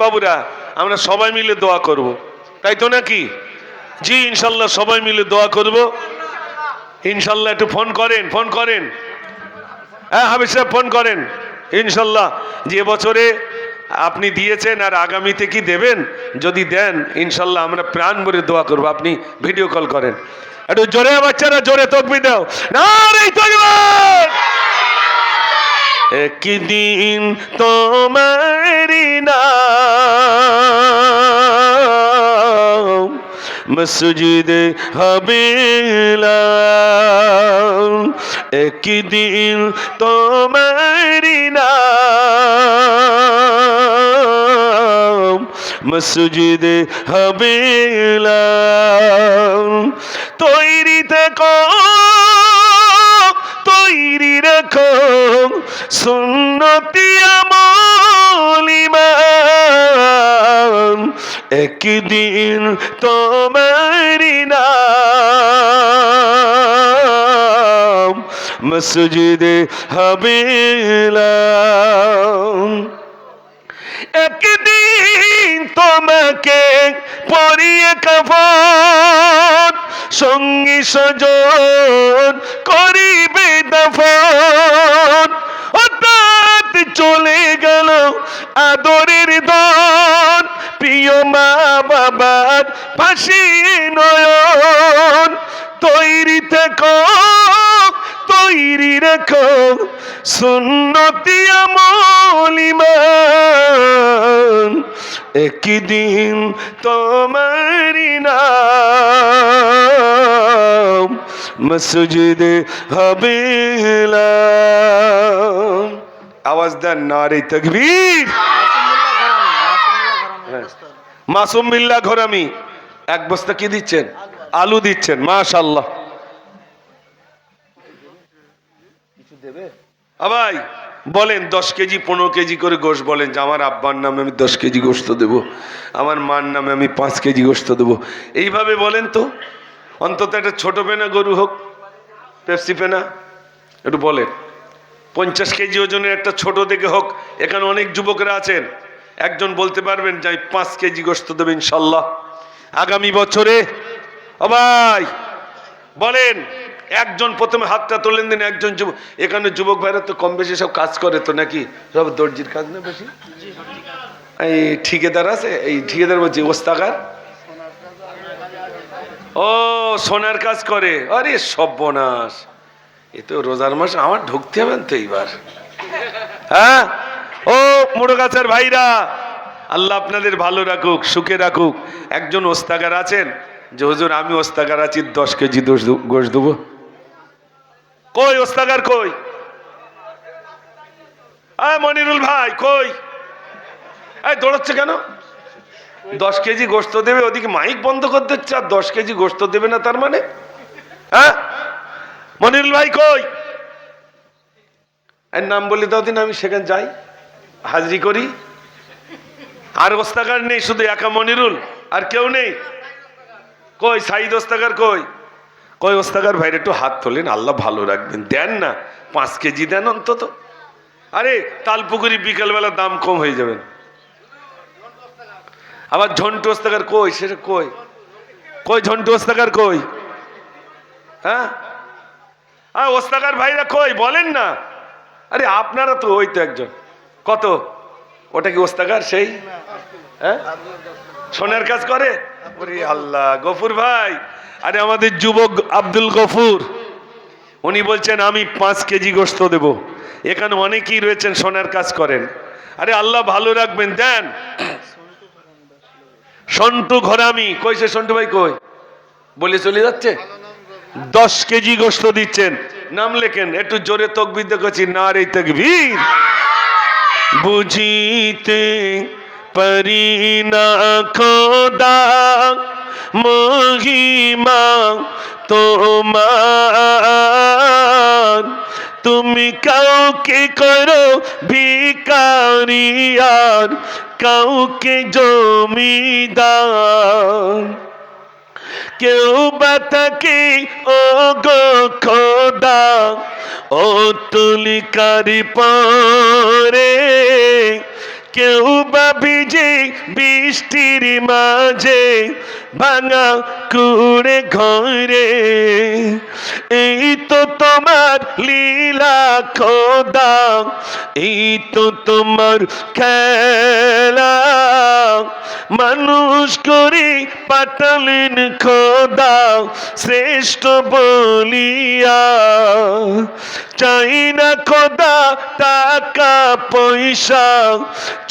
বাবুরা, আমরা সবাই মিলে দোয়া করব, তাই তো নাকি? জি ইনশাল্লাহ সবাই মিলে দোয়া করব ইনশাল্লাহ। একটু ফোন করেন, ফোন করেন। হ্যাঁ হাবিব সাহেব ফোন করেন ইনশাল্লাহ। যে বছরে আপনি দিয়েছেন আর আগামীতে কি দেবেন, যদি দেন ইনশাল্লাহ আমরা প্রাণ ভরে দোয়া করব। আপনি ভিডিও কল করেন। একটু জোরে বাচ্চারা, জোরে তাকবীর দাও, নারে তাকবীর। একদিন তোমারি নাম মসজিদে হবে, একদিন তোমারি নাম মসজিদে হবে। তৈরি থেকো, তৈরি রেখো সুন্নতি আমল ঈমান, একদিন তোমারি নাম মসজিদে হবে। একদিন তোমাকে পরিয়ে কাফন সঙ্গী স্বজন করিবে দাফন। হঠাৎ চলে গেল আদরের দন, প্রিয় মা বাবার পাশে নয়ন। তৈরি থেকো, তৈরি রেখো সুন্নতি আমল ঈমান, একদিন তোমারি নাম মসজিদে হবে এলাম। আওয়াজ দেন নারে তাকবীর। মাসুম বিল্লাহ ঘরামি এক বস্তা কি দিচ্ছেন? আলু দিচ্ছেন, মাশাআল্লাহ। ভাই বলেন 10 কেজি 15 কেজি করে গোশত, বলেন যে আমার আব্বার নামে আমি 10 কেজি গোশত দেবো, আমার মার নামে আমি 5 কেজি গোশত দেবো। এইভাবে বলেন তো, অন্তত একটা ছোট পেনা গরু হোক, পেপসি পেনা, একটু বলেন। 50 কেজি ওজনের একটা ছোট দেখে হোক। এখানে অনেক যুবকরা আছেন, একজন বলতে পারবেন যে আমি 5 কেজি গোশত দেবো ইনশাল্লাহ আগামী বছরে? ও ভাই বলেন, একজন প্রথমে হাতটা তোলেন দিন। একজন যুবক, এখানে যুবক ভাইরা তো কম বেশি সব কাজ করে তো নাকি? সব দর্জির কাজ না বেশি? এই ঠিকাদার আছে, এই ঠিকাদার বলছি ওস্তাকার, ও সোনার কাজ করে। আরে সর্বনাশ, এ তো রোজার মাস, আমার ঢুকতে হবে তো এইবার। হ্যাঁ ও মোড়গাছার ভাইরা, আল্লাহ আপনাদের ভালো রাখুক, সুখে রাখুক। একজন ওস্তাকার আছেন যে হুজুর আমি ওস্তাকার আছি, 10 কেজি গোশত দেবো। কই ওস্তাকার কই? মনিরুল ভাই কই? দৌড়াচ্ছে কেন? 10 কেজি গোশত দেবে, ওদিকে মাইক বন্ধ করে দিচ্ছে, আর 10 কেজি গোশত দেবে না তার মানে? হ্যাঁ মনিরুল ভাই কই? এর নাম বলে দাও দিন, আমি সেখানে যাই, হাজিরি করি। আর ওস্তাকার নেই, শুধু একা মনিরুল, আর কেউ নেই? কই সাইদ ওস্তাকার কই? কই ওস্তাকার ভাইরে একটু হাত তোলেন, আল্লাহ ভালো রাখবেন, দেন না 5 কেজি দেন অন্তত। আরে তালপুকুরি বিকালবেলা দাম কম হয়ে যাবেন। আবার ঝন্টু ওস্তাকার কই? সেটা কই? কই ঝন্টু ওস্তাকার কই? হ্যাঁ ওস্তাকার ভাইরা কই বলেন না? আরে আপনারা তো, ওই তো একজন, কত? ওটা কি ওস্তাকার সেই? হ্যাঁ সোনার কাজ করে? ওরে আল্লাহ, গফুর ভাই, আরে আমাদের যুবক আব্দুল গফুর, উনি বলছেন আমি 5 কেজি গোশত দেব। এখানে অনেকেই রয়েছেন সোনার কাজ করেন, আরে আল্লাহ ভালো রাখবেন, দেন। সন্টু ঘরামি কই? সে সন্টু ভাই কই? বলে চলে যাচ্ছে। 10 কেজি গোশত দিচ্ছেন, নাম লেখেন, একটু জোরে তাকবীর দেখছি, নারে তাকবীর। বুঝিতে পারি না খোদা মহিমা তোমার, তুমি কাউকে করো ভিখারি আর কাউকে জমিদার। কেউ বা থাকে ও গো খোদা ও তুলিকারি পরে, কেউ বা ভিজে বৃষ্টির মাঝে ভাঙা কুড়ে ঘরে। এই তো তোমার লীলা খোদা, এই তো তোমার খেলা, মানুষ করে পাঠালেন খোদা শ্রেষ্ঠ বলিয়া। চাই না খোদা টাকা পয়সা,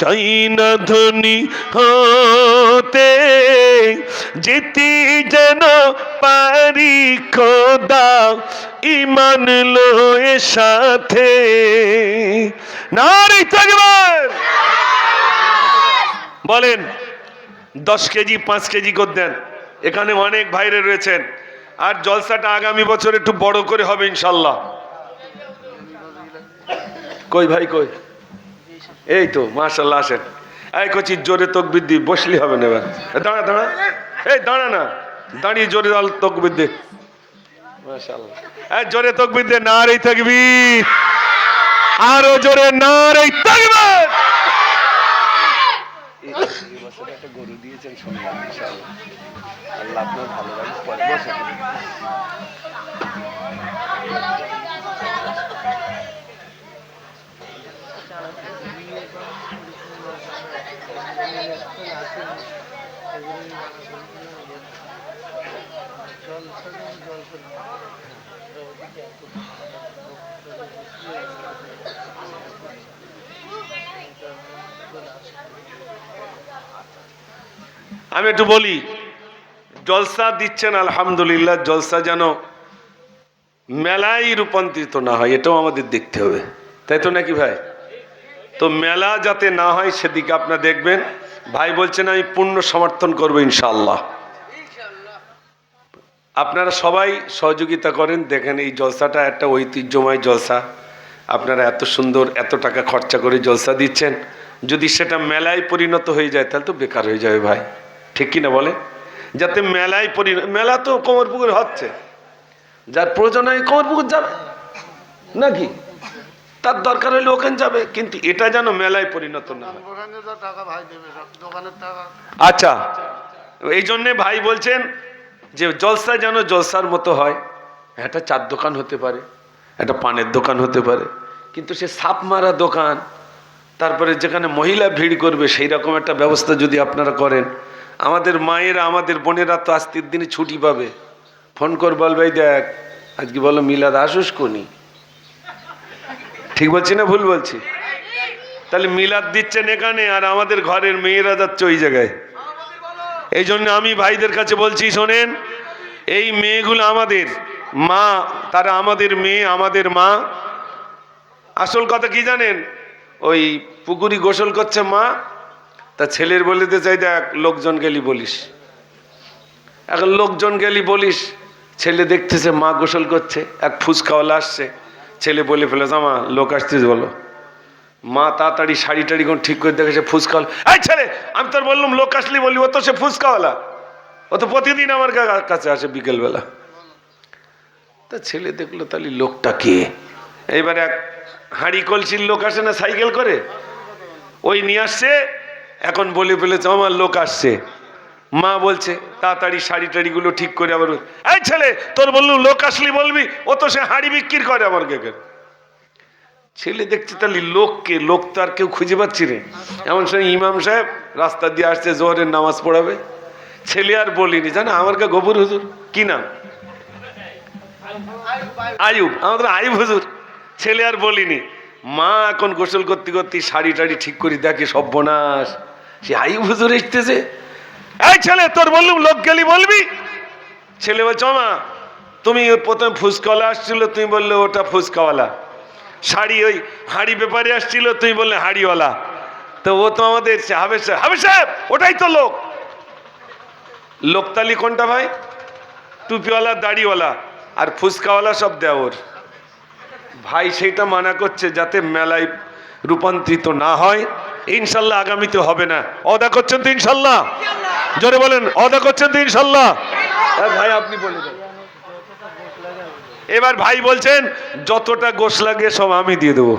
চাই না ধনী হতে, যেতে যেন পারি খোদা ঈমান লয়ে সাথে। নারে তাকবীর। বলেন 10 কেজি 5 কেজি করে দেন। এখানে অনেক ভাইরে রয়েছেন, আর জলসাটা আগামী বছর একটু বড় করে হবে ইনশাল্লাহ। কই ভাই কই? এই তো মাশাআল্লাহ, আসেন। এই কচি জোরে তাকবীর দি, বসলি হবে না এবার। দাঁড়া দাঁড়া, এই দাঁড়া না, দাঁড়িয়ে জোরে তাকবীর দে। মাশাআল্লাহ, এই জোরে তাকবীর দে, নারে তাকবীর। আরো জোরে নারে তাকবীর। বছরে একটা গরু দিয়েছেন শুনলাম, ইনশাআল্লাহ আল্লাহ আপনার ভালো রাখুন। পরে বসেন। আমি একটু বলি, জলসা দিচ্ছেন আলহামদুলিল্লাহ, জলসা যেন মেলায় রূপান্তরিত না হয় এটাও আমাদের দেখতে হবে, তাই তো নাকি ভাই? তো মেলা যাতে না হয় সেদিকে আপনারা দেখবেন। ভাই বলছেন আমি পূর্ণ সমর্থন করবো ইনশাআল্লাহ। আপনারা সবাই সহযোগিতা করেন। দেখেন এই জলসাটা একটা ঐতিহ্যময় জলসা, আপনারা এত সুন্দর এত টাকা খরচা করে জলসা দিচ্ছেন, যদি সেটা মেলায় পরিণত হয়ে যায় তাহলে তো বেকার হয়ে যাবে ভাই, ঠিক কিনা বলে? যাতে মেলায় মেলা তো কোমরপুকুর হচ্ছে, যার প্রয়োজন হয় কোমরপুকুর যাবে নাকি, তার দরকার হলে ওখানে যাবে, কিন্তু এটা যেন মেলায় পরিণত না হয়। আচ্ছা, এই জন্যে ভাই বলছেন যে জলসা যেন জলসার মতো হয়। একটা চার দোকান হতে পারে, একটা পানের দোকান হতে পারে, কিন্তু সে সাপ মারা দোকান, তারপরে যেখানে মহিলা ভিড় করবে সেই রকম একটা ব্যবস্থা যদি আপনারা করেন, আমাদের মায়েরা আমাদের বোনেরা তো আজকের দিনে ছুটি পাবে, ফোন কর বল ভাই দেখ আজকে বলো মিলাদ আসুস কোনি, ঠিক বলছি না ভুল বলছি? তাহলে মিলাদ দিচ্ছেন এখানে আর আমাদের ঘরের মেয়েরা যাচ্ছে ওই জায়গায়। এই জন্য আমি ভাইদের কাছে বলছি, শোনেন, এই মেয়েগুলো আমাদের মা, তারা আমাদের মেয়ে আমাদের মা। আসল কথা কি জানেন, ওই পুকুরি গোসল করছে মা, তা ছেলের বলিতে চাই দেখ লোকজন গেলি বলিস, এখন লোকজন গেলি বলিস, ছেলে দেখতেছে মা গোসল করছে, এক ফুচকাওয়ালা আসছে, ছেলে বলে ফেলেছে আমা লোক আসছিস বলো, মা তাড়াতাড়ি শাড়ি টাড়ি কোন ঠিক করে দেখেছে ফুচকাওয়ালা, এই ছেলে আমি তোর বললাম লোক আসলি বলি, ও তো সে ফুচকাওয়ালা, ও তো প্রতিদিন আমার কাছে আসে বিকেলবেলা। তা ছেলে দেখলো তাহলে লোকটা কে, এইবার এক হাঁড়ি কলসির লোক আসে না সাইকেল করে, ওই নিয়ে আসছে, এখন বলে ফেলেছে আমার লোক আসছে। মা বলছে তাড়াতাড়ি শাড়ি টাড়িগুলো ঠিক করে আবার, এই ছেলে তোর বললুম লোক আসলি বলবি, ও তো সে হাঁড়ি বিক্রি করে আমার কে। ছেলে দেখছে তাহলে লোককে, লোক তো আর কেউ খুঁজে পাচ্ছি রে, এমন সময় ইমাম সাহেব রাস্তা দিয়ে আসছে জোহরের নামাজ পড়াবে, ছেলে আর বলিনি জানো আমার কা গফুর হুজুর, কি নাম আয়ুব, আমাদের আয়ুব হুজুর, ছেলে আর বলিনি। মা এখন গোসল করতে করতে শাড়ি টাড়ি ঠিক করে দেখে সর্বনাশ, সে আয়ুব হুজুর এসতেছে, এই ছেলে তোর বললুম লোক গেলি বলবি, ছেলে বলছো মা তুমি প্রথমে ফুচকাওয়ালা আসছিল তুমি বললে ওটা ফুচকাওয়ালা, শাড়ি ওই হাঁড়ি ব্যাপারে আসছিল তুমি বললে হাঁড়িওয়ালা, তো ও তো আমাদের হাবেজ সাহেব ওটাই তো লোক। লোকতালি কোনটা ভাই? টুপিওয়ালা দাড়িওয়ালা আর ফুচকাওয়ালা সব দেওর ভাই, সেইটা মানা করছে যাতে মেলায় রূপান্তরিত না হয়। ইনশাল্লাহ আগামীতে হবে না, অদা করছেন তো ইনশাল্লাহ, জোরে বলেন অদা করছেন তো ইনশাল্লাহ। ভাই আপনি বলে দেন। এবার ভাই বলছেন যতটা গোশ লাগে সব আমি দিয়ে দেবো।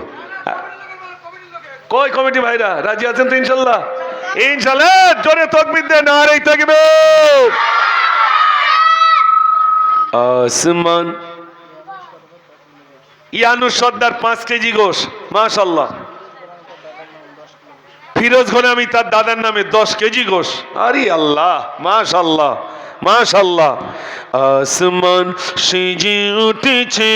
কই কমিটি ভাইরা রাজি আছেন তো ইনশাল্লাহ? ইনশাল্লাহ জোরে তাকবীর দেন, নারে তাকবীর। আসমান ইয়ানু সর্দার 5 কেজি গোশ, মাশাআল্লাহ। ফিরোজ গোলামি তার দাদার নামে 10 কেজি গোশ, আরে আল্লাহ মাশাআল্লাহ মাশাআল্লাহ। আসমান সেজে উঠেছে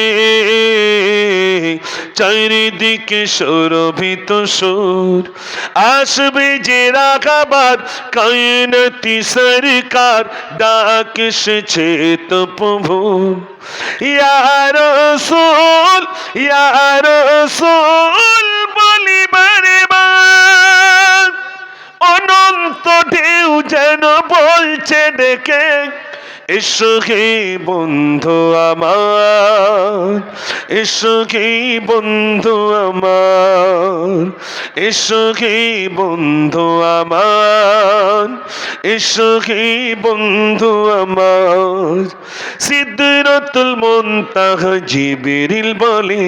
চারিদিকে সুরভিত সুর, আসবে যে রাখাবার কায়নাতি সরকার, ডাক এসেছে তো প্রভু, ইয়া রাসূল ইয়া রাসূল বলিবারে বার, অনন্ত ঢেউ যেন বলছে ডেকে, এসো হে বন্ধু আমার, এসো হে বন্ধু আমার, এসো হে বন্ধু আমার, এসো হে বন্ধু আমার। সিদরাতুল মুনতাহা জিবরিল বলে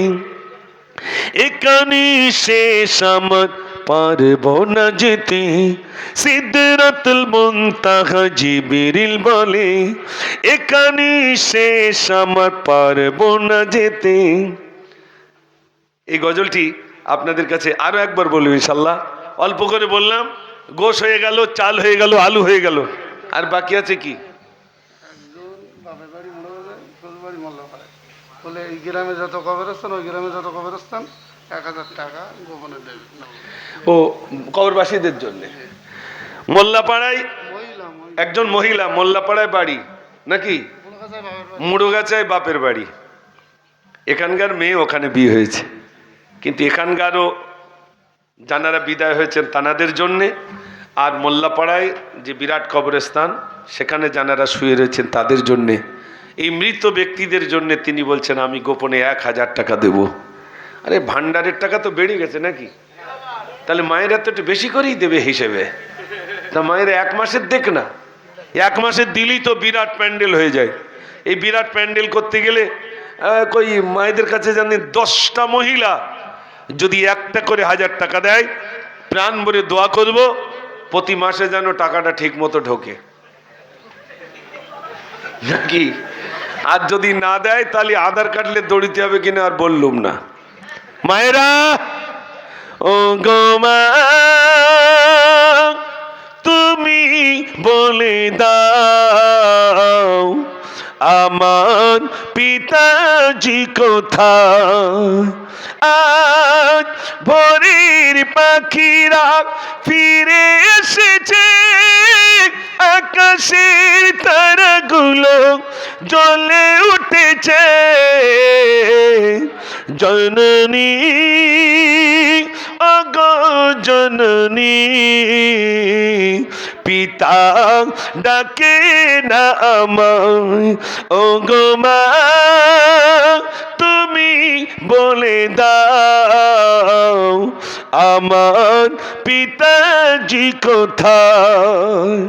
এখানে শেষ আমার পারবো না যেতে। সিদরাতুল মুনতাহা জিবরিল বলে এখানে শেষ আমার পারবো না যেতে। এই গজলটি আপনাদের কাছে আরো একবার বলবো ইনশাল্লাহ। অল্প করে বললাম, গোশ হয়ে গেল, চাল হয়ে গেল, আলু হয়ে গেল, আর বাকি আছে কি? একজন বাপের বাড়ি মরে যায়, শ্বশুর বাড়ি মোল্লাপাড়ায়, বলে এই গ্রামে যত কবরস্থান, ওই গ্রামে যত কবরস্থান 1000 টাকা গোপনে দেবে। ও কবরবাসীদের জন্য। মোল্লাপাড়ায় মহিলা একজন মহিলা, মোল্লাপাড়ায় বাড়ি নাকি কলকাতায় বাপের বাড়ি। মুড়োগাছায় বাপের বাড়ি। এখানকার মেয়ে ওখানে বিয়ে হয়েছে, কিন্তু এখানকারও যারা বিদায় হয়েছেন তানাদের জন্যে, আর মোল্লাপাড়ায় যে বিরাট কবরস্থান সেখানে যারা শুয়ে রয়েছেন তাদের জন্যে, এই মৃত ব্যক্তিদের জন্যে তিনি বলছেন আমি গোপনে 1000 টাকা দেব। আরে ভান্ডারের টাকা তো বেড়ে গেছে নাকি, তাহলে মায়েরা তো একটু বেশি করেই দেবে হিসেবে। তা মায়েরা 1 মাসের দেখ না, 1 মাসের দিলেই তো বিরাট প্যান্ডেল হয়ে যায়। এই বিরাট প্যান্ডেল করতে গেলে কই মায়েদের কাছে জানি 10টা মহিলা যদি 1টা করে 1000 টাকা দেয়, প্রাণ ভরে দোয়া করব প্রতি মাসে যেন টাকাটা ঠিক মতো ঢোকে নাকি। আর যদি না দেয় তাহলে আধার কার্ডলে দৌড়িতে হবে কিনা আর বললুম না। মায়েরা, ও গো মা, তুমি বলে দাও আমার পিতাজি কোথায়। আজ ভোরের পাখিরা ফিরে এসেছে, আকাশের তারাগুলো জ্বলে উঠেছে। জননী, ওগো জননী, পিতা ডাকে না আমায়। ওগো মা, তুমি বলে দাও আমার পিতাজি কোথায়।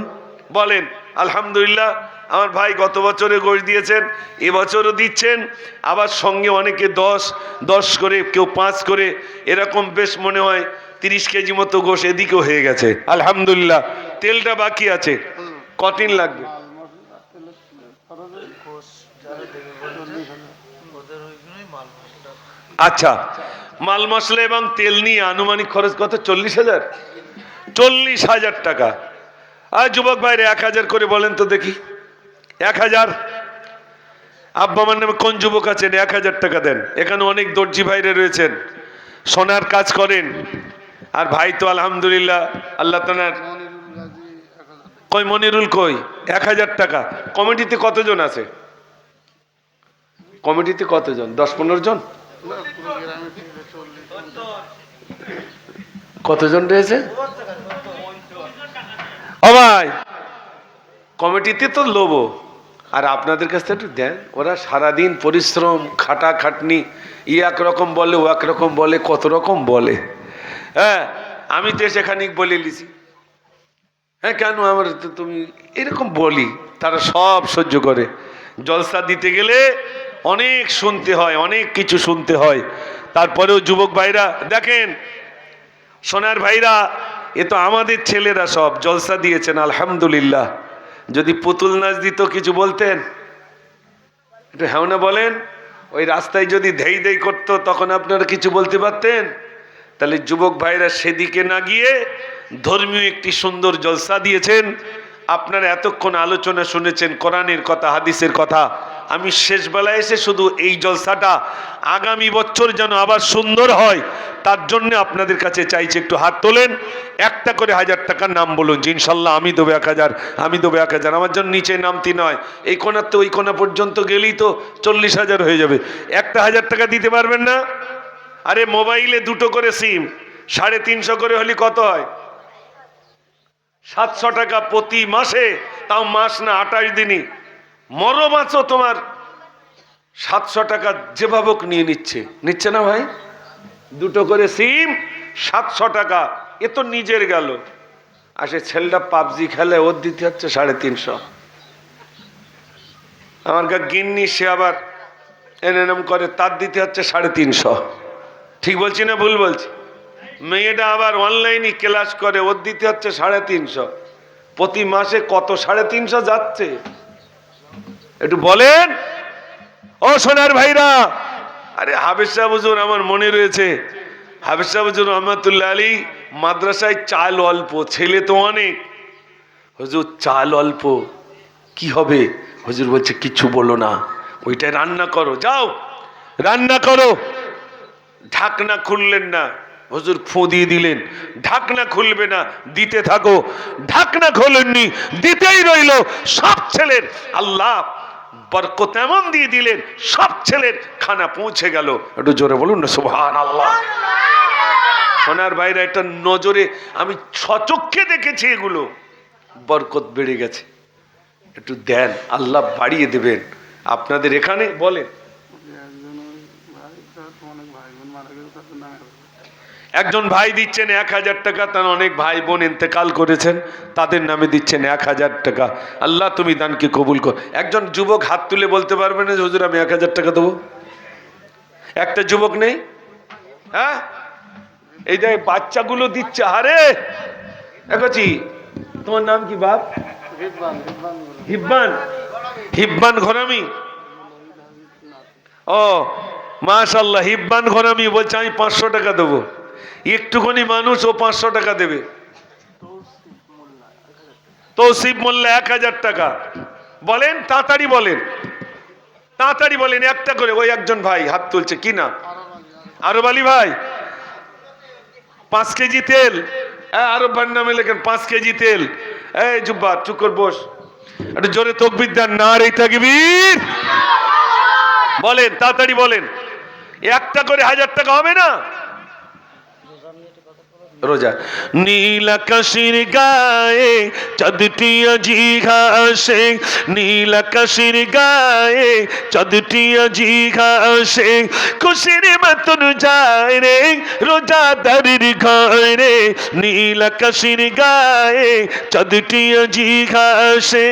বলেন আলহামদুলিল্লাহ। আমার ভাই গত বছরে গোশ দিয়েছেন, এবছরও দিচ্ছেন, আবার সঙ্গে অনেকে 10 করে, কেউ 5 করে, এরকম বেশ মনে হয় 30 কেজি মতো গোশ এদিকেও হয়ে গেছে আলহামদুলিল্লাহ। তেলটা বাকি আছে, কতদিন লাগবে? আচ্ছা, মাল মশলা এবং তেল নিয়ে আনুমানিক খরচ কত? 40,000। 40,000 টাকা। আর যুবক ভাইরে 1000 করে বলেন তো দেখি। 1000। আব্বা আমার নামে কোন যুবক আছেন 1000 টাকা দেন? এখানে অনেক দর্জি ভাইরে রয়েছেন, সোনার কাজ করেন। আর ভাই তো আলহামদুলিল্লাহ আল্লাহ তাআলার মনিরুল গাজী 1000 কই মনিরুল কই 1000 টাকা। কমিটিতে কতজন আছে? কমিটিতে কতজন? 10-15 জন? না, পুরো গ্রামে থেকে 40। কতজন রয়েছে? ও ভাই, কমিটিতে তো লোবো, আর আপনাদের কাছ থেকে একটু দেন। ওরা সারাদিন পরিশ্রম, খাটাখাটনি, একরকম বলে, ও একরকম বলে, কত রকম বলে। হ্যাঁ, আমি তো সেখানে বলে লিছি। হ্যাঁ, কেন আমার তো তুমি এরকম বলি, তারা সব সহ্য করে। জলসা দিতে গেলে অনেক শুনতে হয়, অনেক কিছু শুনতে হয়। তারপরেও যুবক ভাইরা দেখেন, সোনার ভাইরা, এ তো আমাদের ছেলেরা সব জলসা দিয়েছেন আলহামদুলিল্লাহ। যদি পুতুল নাচ দিত কিছু বলতেন? একটু হ্যাঁ না বলেন। ওই রাস্তায় যদি ধেই ধেই করতো তখন আপনারা কিছু বলতে পারতেন? তাহলে যুবক ভাইরা সেদিকে না গিয়ে ধর্মীয় একটি সুন্দর জলসা দিয়েছেন। আপনারা এতক্ষণ আলোচনা শুনেছেন কোরআনের কথা, হাদিসের কথা। আমি শেষ বেলায় এসে শুধু এই জলসাটা আগামী বছর যেন আবার সুন্দর হয়, তার জন্য আপনাদের কাছে চাইছি একটু হাত তোলেন। 1টা করে 1000 টাকার নাম বলুন যে ইনশাল্লাহ আমি দেবো 1000, আমি দেবো 1000। আমার জন্য নিচে নামতি নয়, এই কোনার তো ওই কোনা পর্যন্ত গেলেই তো 40,000 হয়ে যাবে। একটা 1000 টাকা দিতে পারবেন না? আরে মোবাইলে 2টো করে সিম, 350 করে হলে কত হয়? 700 টাকা প্রতি মাসে, তাও মাস না 28 দিনই। মরম আছো তোমার 700 টাকা যেভাবে নিয়ে নিচ্ছে না ভাই? 2টো করে সিম 700 টাকা, এ তো নিজের গেল। আসে ছেলেটা পাবজি খেলে, ওর দিতে হচ্ছে 350। আমার গিন্নি সে আবার এনএনএম করে, তার দিতে হচ্ছে 350। ঠিক বলছি না ভুল বলছি? মেয়েটা আবার অনলাইনে ক্লাস করে, ওর দিতে হচ্ছে 350। প্রতি মাসে কত 350 যাচ্ছে একটু বলেন ও সোনার ভাইরা। আরে হাফেজ সাহেব হুজুর আমার মনে রয়েছে, হাফেজ সাহেব হুজুর রহমাতুল্লাহ আলী মাদ্রাসায় চাল অল্প, ছেলে তো অনেক। হুজুর চাল অল্প কি হবে? হুজুর বলছে কিছু বলো না, ওইটাই রান্না করো, যাও রান্না করো। ঢাকনা খুললেন না, হুজুর ফু দিয়ে দিলেন, ঢাকনা খুলবে না, দিতে থাকো। ঢাকনা খোলেননি, দিতেই রইল। সব ছেলের আল্লাহ বরকত এমন দিয়ে দিলেন, সব ছেলের খানা পৌঁছে গেল। একটু জোরে বলুন না সুবহানাল্লাহ। সোনার বাইরে একটা নজরে আমি সচক্ষে দেখেছি, এগুলো বরকত বেড়ে গেছে। একটু দেন, আল্লাহ বাড়িয়ে দেবেন। আপনাদের এখানে বলেন একজন ওই ভাই তার অনেক ভাই বোন মারা গেছে, তাদের নামে একজন ভাই দিচ্ছেন 1000 টাকা, তার অনেক ভাই বোন ইন্তেকাল করেছেন, তাদের নামে দিচ্ছেন 1000 টাকা। আল্লাহ তুমি দানকে কবুল কর। একজন যুবক হাত তুলে বলতে পারবে না যে হুজুর আমি 1000 টাকা দেবো? একটা যুবক নেই? হ্যাঁ, এই যে বাচ্চাগুলো দিচ্ছে। আরে দেখছি, তোমার নাম কি বাপ? হিব্বান হিব্বান বলে। হিব্বান, হিব্বান ঘরামি। ও মাশাআল্লাহ, হিব্বান ঘরামি বলছে আমি 500 টাকা দেবো। একটুখানি মানুষ, ও 500 টাকা দেবে। তৌসিফ মোল্লা 1000 টাকা। বলেন তাড়াতাড়ি বলেন, তাড়াতাড়ি বলেন, একটা করে। ওই একজন ভাই হাত তুলছে, কি না? আরব আলী ভাই। 5 কেজি তেল। আরব ভাইয়ের নামে লেখেন 5 কেজি তেল। এই জুব্বা চুপ কর, বস। একটু জোরে তাকবীর দেন, নারে তাকবীর। বলেন তাড়াতাড়ি বলেন, একটা করে 1000 টাকা হবে না? রোজা নীল আকাশের গায়ে চাঁদটি আজি ঘাসে, নীল আকাশের গায়ে চাঁদটি আজি ঘাসে, খুশির মতন যায় রে রোজাদারের ঘরে, নীল আকাশের গায়ে চাঁদটি আজি ঘাসে।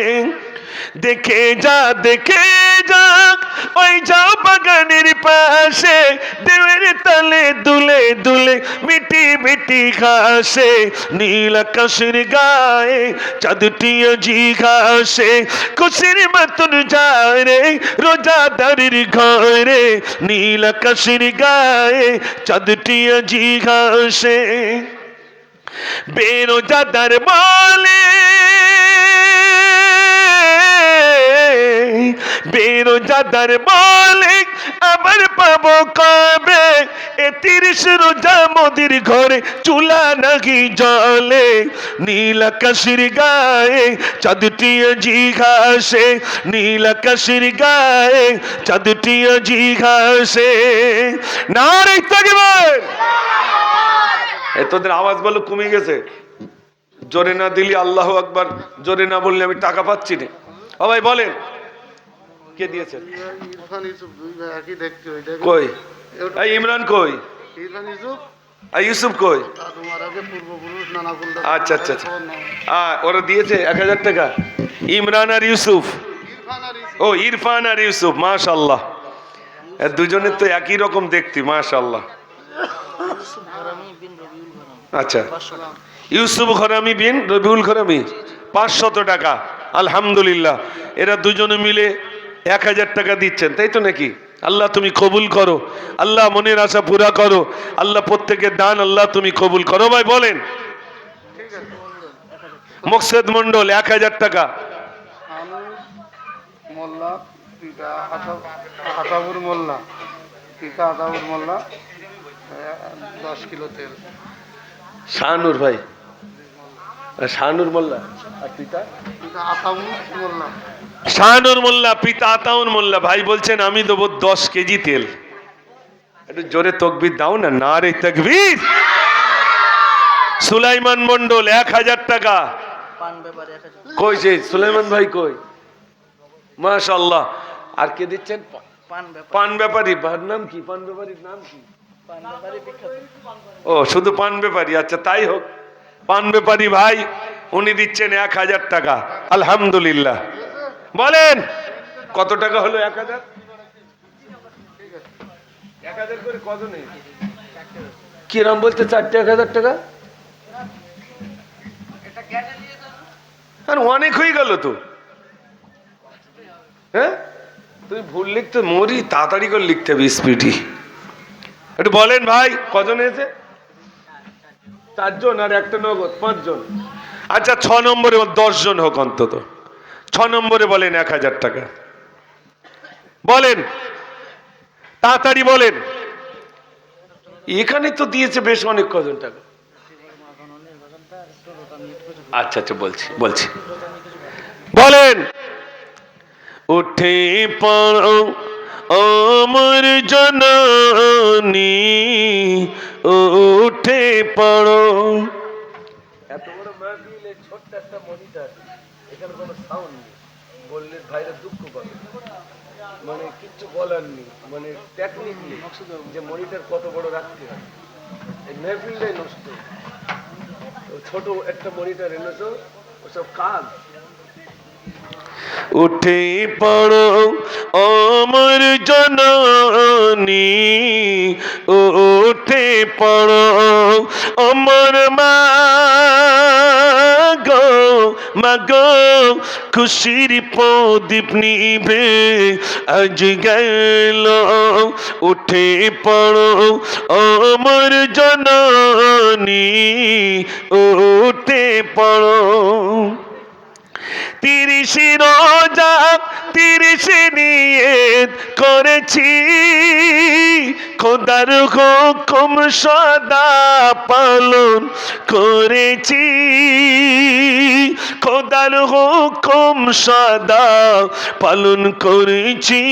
দেখে যা দেখে যাক ওই যাও বাগানের পাশে, দেবের তালে দুলে দুলে মিটি মিটি ঘাসে, নীল আকাশের গায়ে চাঁদটি আজি ঘাসে, খুশির মতন যায় রে রোজাদারের ঘরে, নীল আকাশের গায়ে চাঁদটি আজি ঘাসে। বেরোজাদার বলে, বেরোজাদার বলে আবার পাবো কবে, 30 রোজা মোদির ঘরে চুলা নাকি জলে, নীল আকাশের গায়ে চাঁদটি আজি ঘাসে, নীল আকাশের গায়ে চাঁদটি আজি ঘাসে। নারে তাকবীর। এ তোদের আওয়াজ বলো কমে গেছে। জোরে না দিলি আল্লাহু আকবার, জোরে না বললে আমি টাকা পাচ্ছি না। ও ভাই বলেন কে দিয়েছেন? ইরফান ইউসুফ, দুই ভাই একই দেখতে। ওইটা কই? এই ইমরান কই? ইরফান ইউসুফ আর ইউসুফ কই? আর তোমার আগে পূর্বপুরুষ নানা কুলদা। আচ্ছা আচ্ছা আচ্ছা, ওরা দিয়েছে 1000 টাকা। ইমরান আর ইউসুফ। ইরফান আর ইউসুফ। ও ইরফান আর ইউসুফ, মাশাআল্লাহ। দুজনের তো একই রকম দেখতে, মাশাআল্লাহ। আচ্ছা, ইউসুফ ঘরামি বিন রবিউল ঘরামি 500 টাকা। আলহামদুলিল্লাহ, এরা দুজনে মিলে 1000 টাকা দিচ্ছেন, তাই তো নাকি? আল্লাহ তুমি কবুল করো, আল্লাহ মনের আশা পুরা করো, আল্লাহ প্রত্যেকের দান আল্লাহ তুমি কবুল করো। ভাই বলেন মোকসেদ মন্ডল 1000 টাকা। মোল্লা পিতা আতাউর মোল্লা, পিতা আতাউর মোল্লা 10 কিলো তেল। শাহনুর ভাই, শাহনুর মোল্লা আর পিতা পিতা আতাউর মোল্লা। শাহনুর মোল্লা, পিতা আতাউর মোল্লা ভাই বলছেন আমি দেবো 10 কেজি তেল। একটু জোরে তাকবীর দাও না, নারে তাকবীর। সুলাইমান মন্ডল 1000 টাকা। কই যে সুলাইমান ভাই কই? মাশাআল্লাহ। আর কে দিচ্ছেন? পান ব্যাপারী। ভার নাম কি? পান ব্যাপারীর নাম কি? ও শুধু পান ব্যাপারী, আচ্ছা তাই হোক। পান ব্যাপারী ভাই উনি দিচ্ছেন 1000 টাকা। আলহামদুলিল্লাহ। বলেন কত টাকা হলো? 1000 1000 করে কত নেই? কিরম বলতে 4টা 1000 টাকা? আর অনেক হয়ে গেল তো। হ্যাঁ তুই ভুল লিখতে মরি, তাড়াতাড়ি করে লিখতে হবে, স্পিডি। একটু বলেন ভাই কজন হয়েছে? 4 জন আর একটা নগদ, 5 জন। আচ্ছা 6 নম্বরে 10 জন হোক অন্তত। 6 নম্বরে বলেন 1000 টাকা। বলেন তাড়াতাড়ি বলেন। এখানে তো দিয়েছে বেশ অনেক, কজন টাকা? আচ্ছা আচ্ছা বলছি বলছি, বলেন। উঠে পড়ো আমার জননী, উঠে পড়ো। এত বড় মাহফিলে ছোট্ট একটা মনিটর, এখানে কোনো সাউন্ড নেই, বললে ভাইরা দুঃখ পাবে, মানে কিচ্ছু বলার নেই, মানে টেকনিক নেই যে মনিটর কত বড় রাখতে হয়। এই মাহফিলটাই নষ্ট। ছোট একটা মনিটর এনেছো, ওসব কাজ। উঠে পড়ো আমার জননী, উঠে পড়ো আমার মা গো, মা গো, খুশির প্রদীপ নিভে আজ গেল। উঠে পড়ো আমার জননী, উঠে পড়ো। 30 রোজা 30 নিয়ত করেছি, খোদার হুকুম সদা পালন করেছি, খোদার হুকুম সদা পালন করেছি।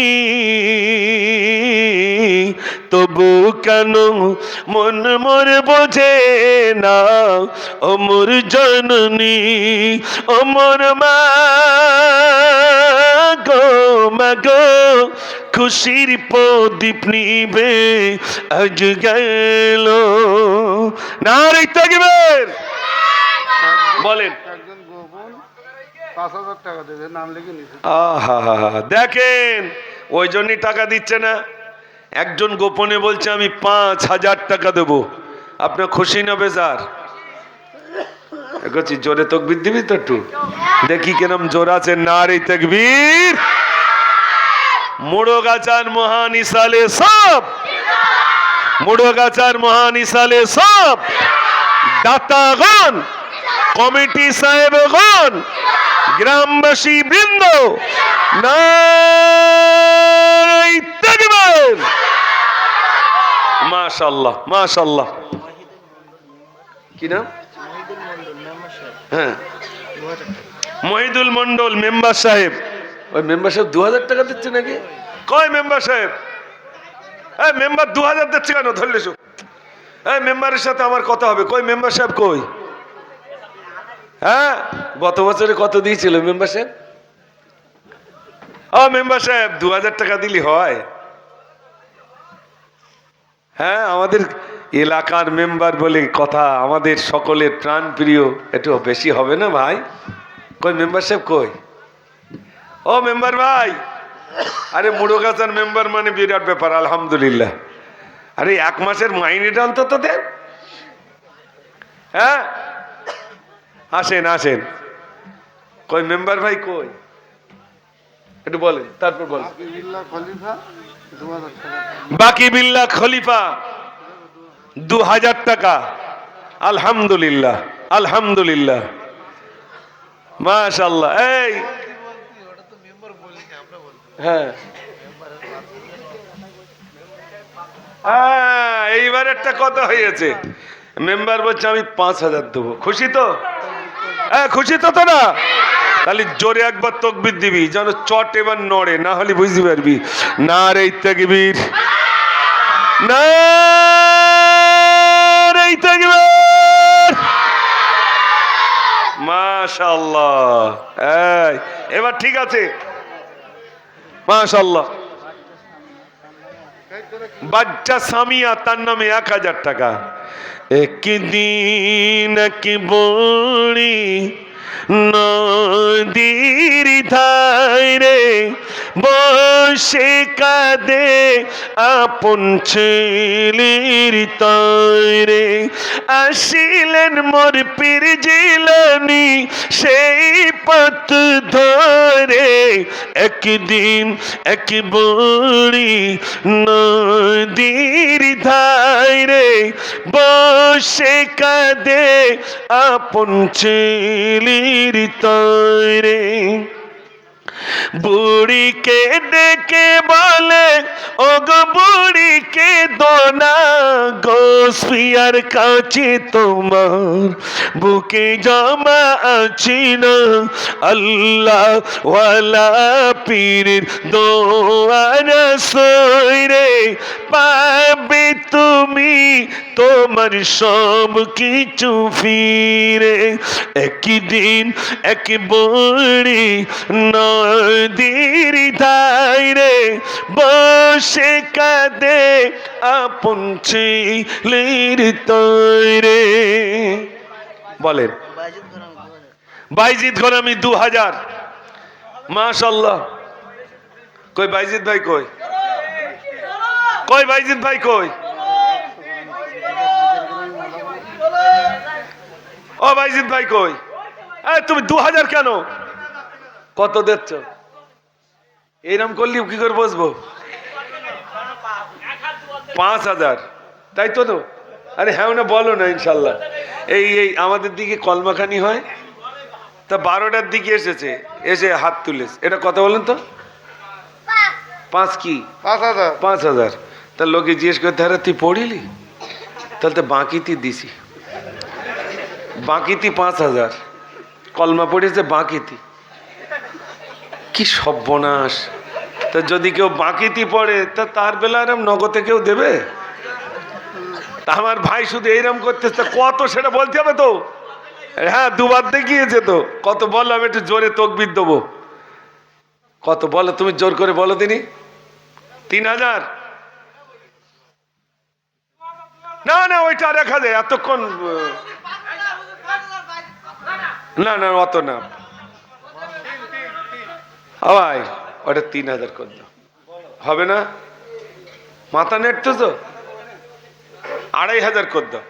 তবু কেন মন মোর বোঝে না, অমর জননী অমর মা গো, মা গো, খুশির প্রদীপ নিবে আজ গেল। নারে তাকবীর। বলেন। একজন গোপন 5000 টাকা দেবে, নাম লিখে নিছে। আহা, দেখেন ওই জন্যই টাকা দিচ্ছে না। একজন গোপনে বলছে আমি 5000 টাকা দেবো। আপনার খুশি না বেজার? এগোচ্ছি, জোরে তকবীর দিবি তো একটু দেখি কেরম জোর আছে। নারে তাকবীর। মুড়োগাছার মহান ইসালে সব, মুড়োগাছার মহান ইসালে সব, দাতাগণ, কমিটি সাহেবগণ, গ্রামবাসী বৃন্দ, নারে তাকবীর। মাশাআল্লাহ মাশাআল্লাহ। কি নাম? হ্যাঁ মহিদুল মন্ডল মেম্বার সাহেব। ওই মেম্বার সাহেব 2000 টাকা দিচ্ছে নাকি? কয় মেম্বার সাহেব? হ্যাঁ মেম্বার 2000 দিচ্ছে কেন? ধরলে হ্যাঁ মেম্বারের সাথে আমার কথা হবে। কই মেম্বার সাহেব কই? হ্যাঁ গত বছরে কত দিয়েছিল মেম্বার সাহেব? ও মেম্বার সাহেব 2000 টাকা দিলি হয়? হ্যাঁ আমাদের এলাকার মেম্বার বলে কথা, আমাদের সকলের প্রাণ প্রিয়, একটু বেশি হবে না ভাই? কই মেম্বার সাহেব কই? ও মেম্বার ভাই, আরে মুড়োগাছার মেম্বার মানে বিরাট ব্যাপার, আলহামদুলিল্লাহ। আরে 1 মাসের মাইনেটা অন্তত দেন। হ্যাঁ আসেন আসেন। কই মেম্বার ভাই কই? একটু বলেন, তারপর বলেন। বাকি বিল্লাহ খলিফা 2000 টাকা। আলহামদুলিল্লাহ আলহামদুলিল্লাহ মাশাআল্লাহ। এই হ্যাঁ এইবার একটা কথা হয়েছে। মেম্বার বলছে আমি 5000 দেবো। খুশি তো? হ্যাঁ খুশি তো না? তাহলে জোরে একবার তাকবীর দিবি যেন চট এবার নড়ে, না হলে বুঝতে পারবি। নারে তাকবীর, নারে তাকবীর। মাশাআল্লাহ। এবার ঠিক আছে মাশাআল্লাহ। বাচ্চা সামিয়া, তার নামে 1000 টাকা। একদিন কি বড়ি নদীর ধারে বসে কাঁদে আপন ছেলের তরে, আসিলেন মোর পীর জিলানী সেই পথ ধরে, একদিন এক বড়ি নদীর ধারে, বসে কাঁদে আপন ছেলের তরে। বুড়িকে ডেকে বলে, ও গো বুড়িকে দোনা, গোসপিয়ার কাছে তোমার বুকে জমা আছি না, আল্লাহ ওয়ালা পীরের দোয়ার সইরে, পাবে তুমি তোমার সব কিছু ফিরে। একদিন এক বুড়ি নদীর ধারে, বসে কাঁদে আপন ছেলের তরে। বলেন বাইজিদ গোলামি 2000। মাশাআল্লাহ। কই বাইজিদ ভাই কই? কই বাইজিদ ভাই কই? ও বাইজিদ ভাই কই? তুমি 2000 কেন? কত দিচ্ছ? এইরকম করলি কি করে বসবো? 5000, তাই তো? তো আরে হ্যাঁ না বলো না। ইনশাল্লাহ এই আমাদের দিকে কলমাখানি হয়, তা 12টার দিকে এসেছে, এসে হাত তুলেছে। এটা কথা বলেন তো। 5 কি? 5000। 5000। তা লোকে জিজ্ঞেস করতে, আরে তুই পড়িলি? তাহলে তো বাকিতি দিছি, বাকিতি 5000। কলমা পড়েছে বাকিতি। কি সর্বনাশ! তা যদি কেউ বাকিতি পড়ে, তা তার বেলা এরম নগদে কেউ দেবে? তা আমার ভাই শুধু এইরকম করতেছে, কত সেটা বলতে হবে তো। হ্যাঁ, 2 বার দেখিয়েছে তো। কত বলো, আমি একটু জোরে তকবির দেবো। কত বলো, তুমি জোর করে বলো তিনি। 3000? না না, ওইটা আর 1000। এতক্ষণ না না, অত না ভাই, ওটা 3000 করে দাও। হবে না? মাথা নেটতো তো। 2500 করে দাও।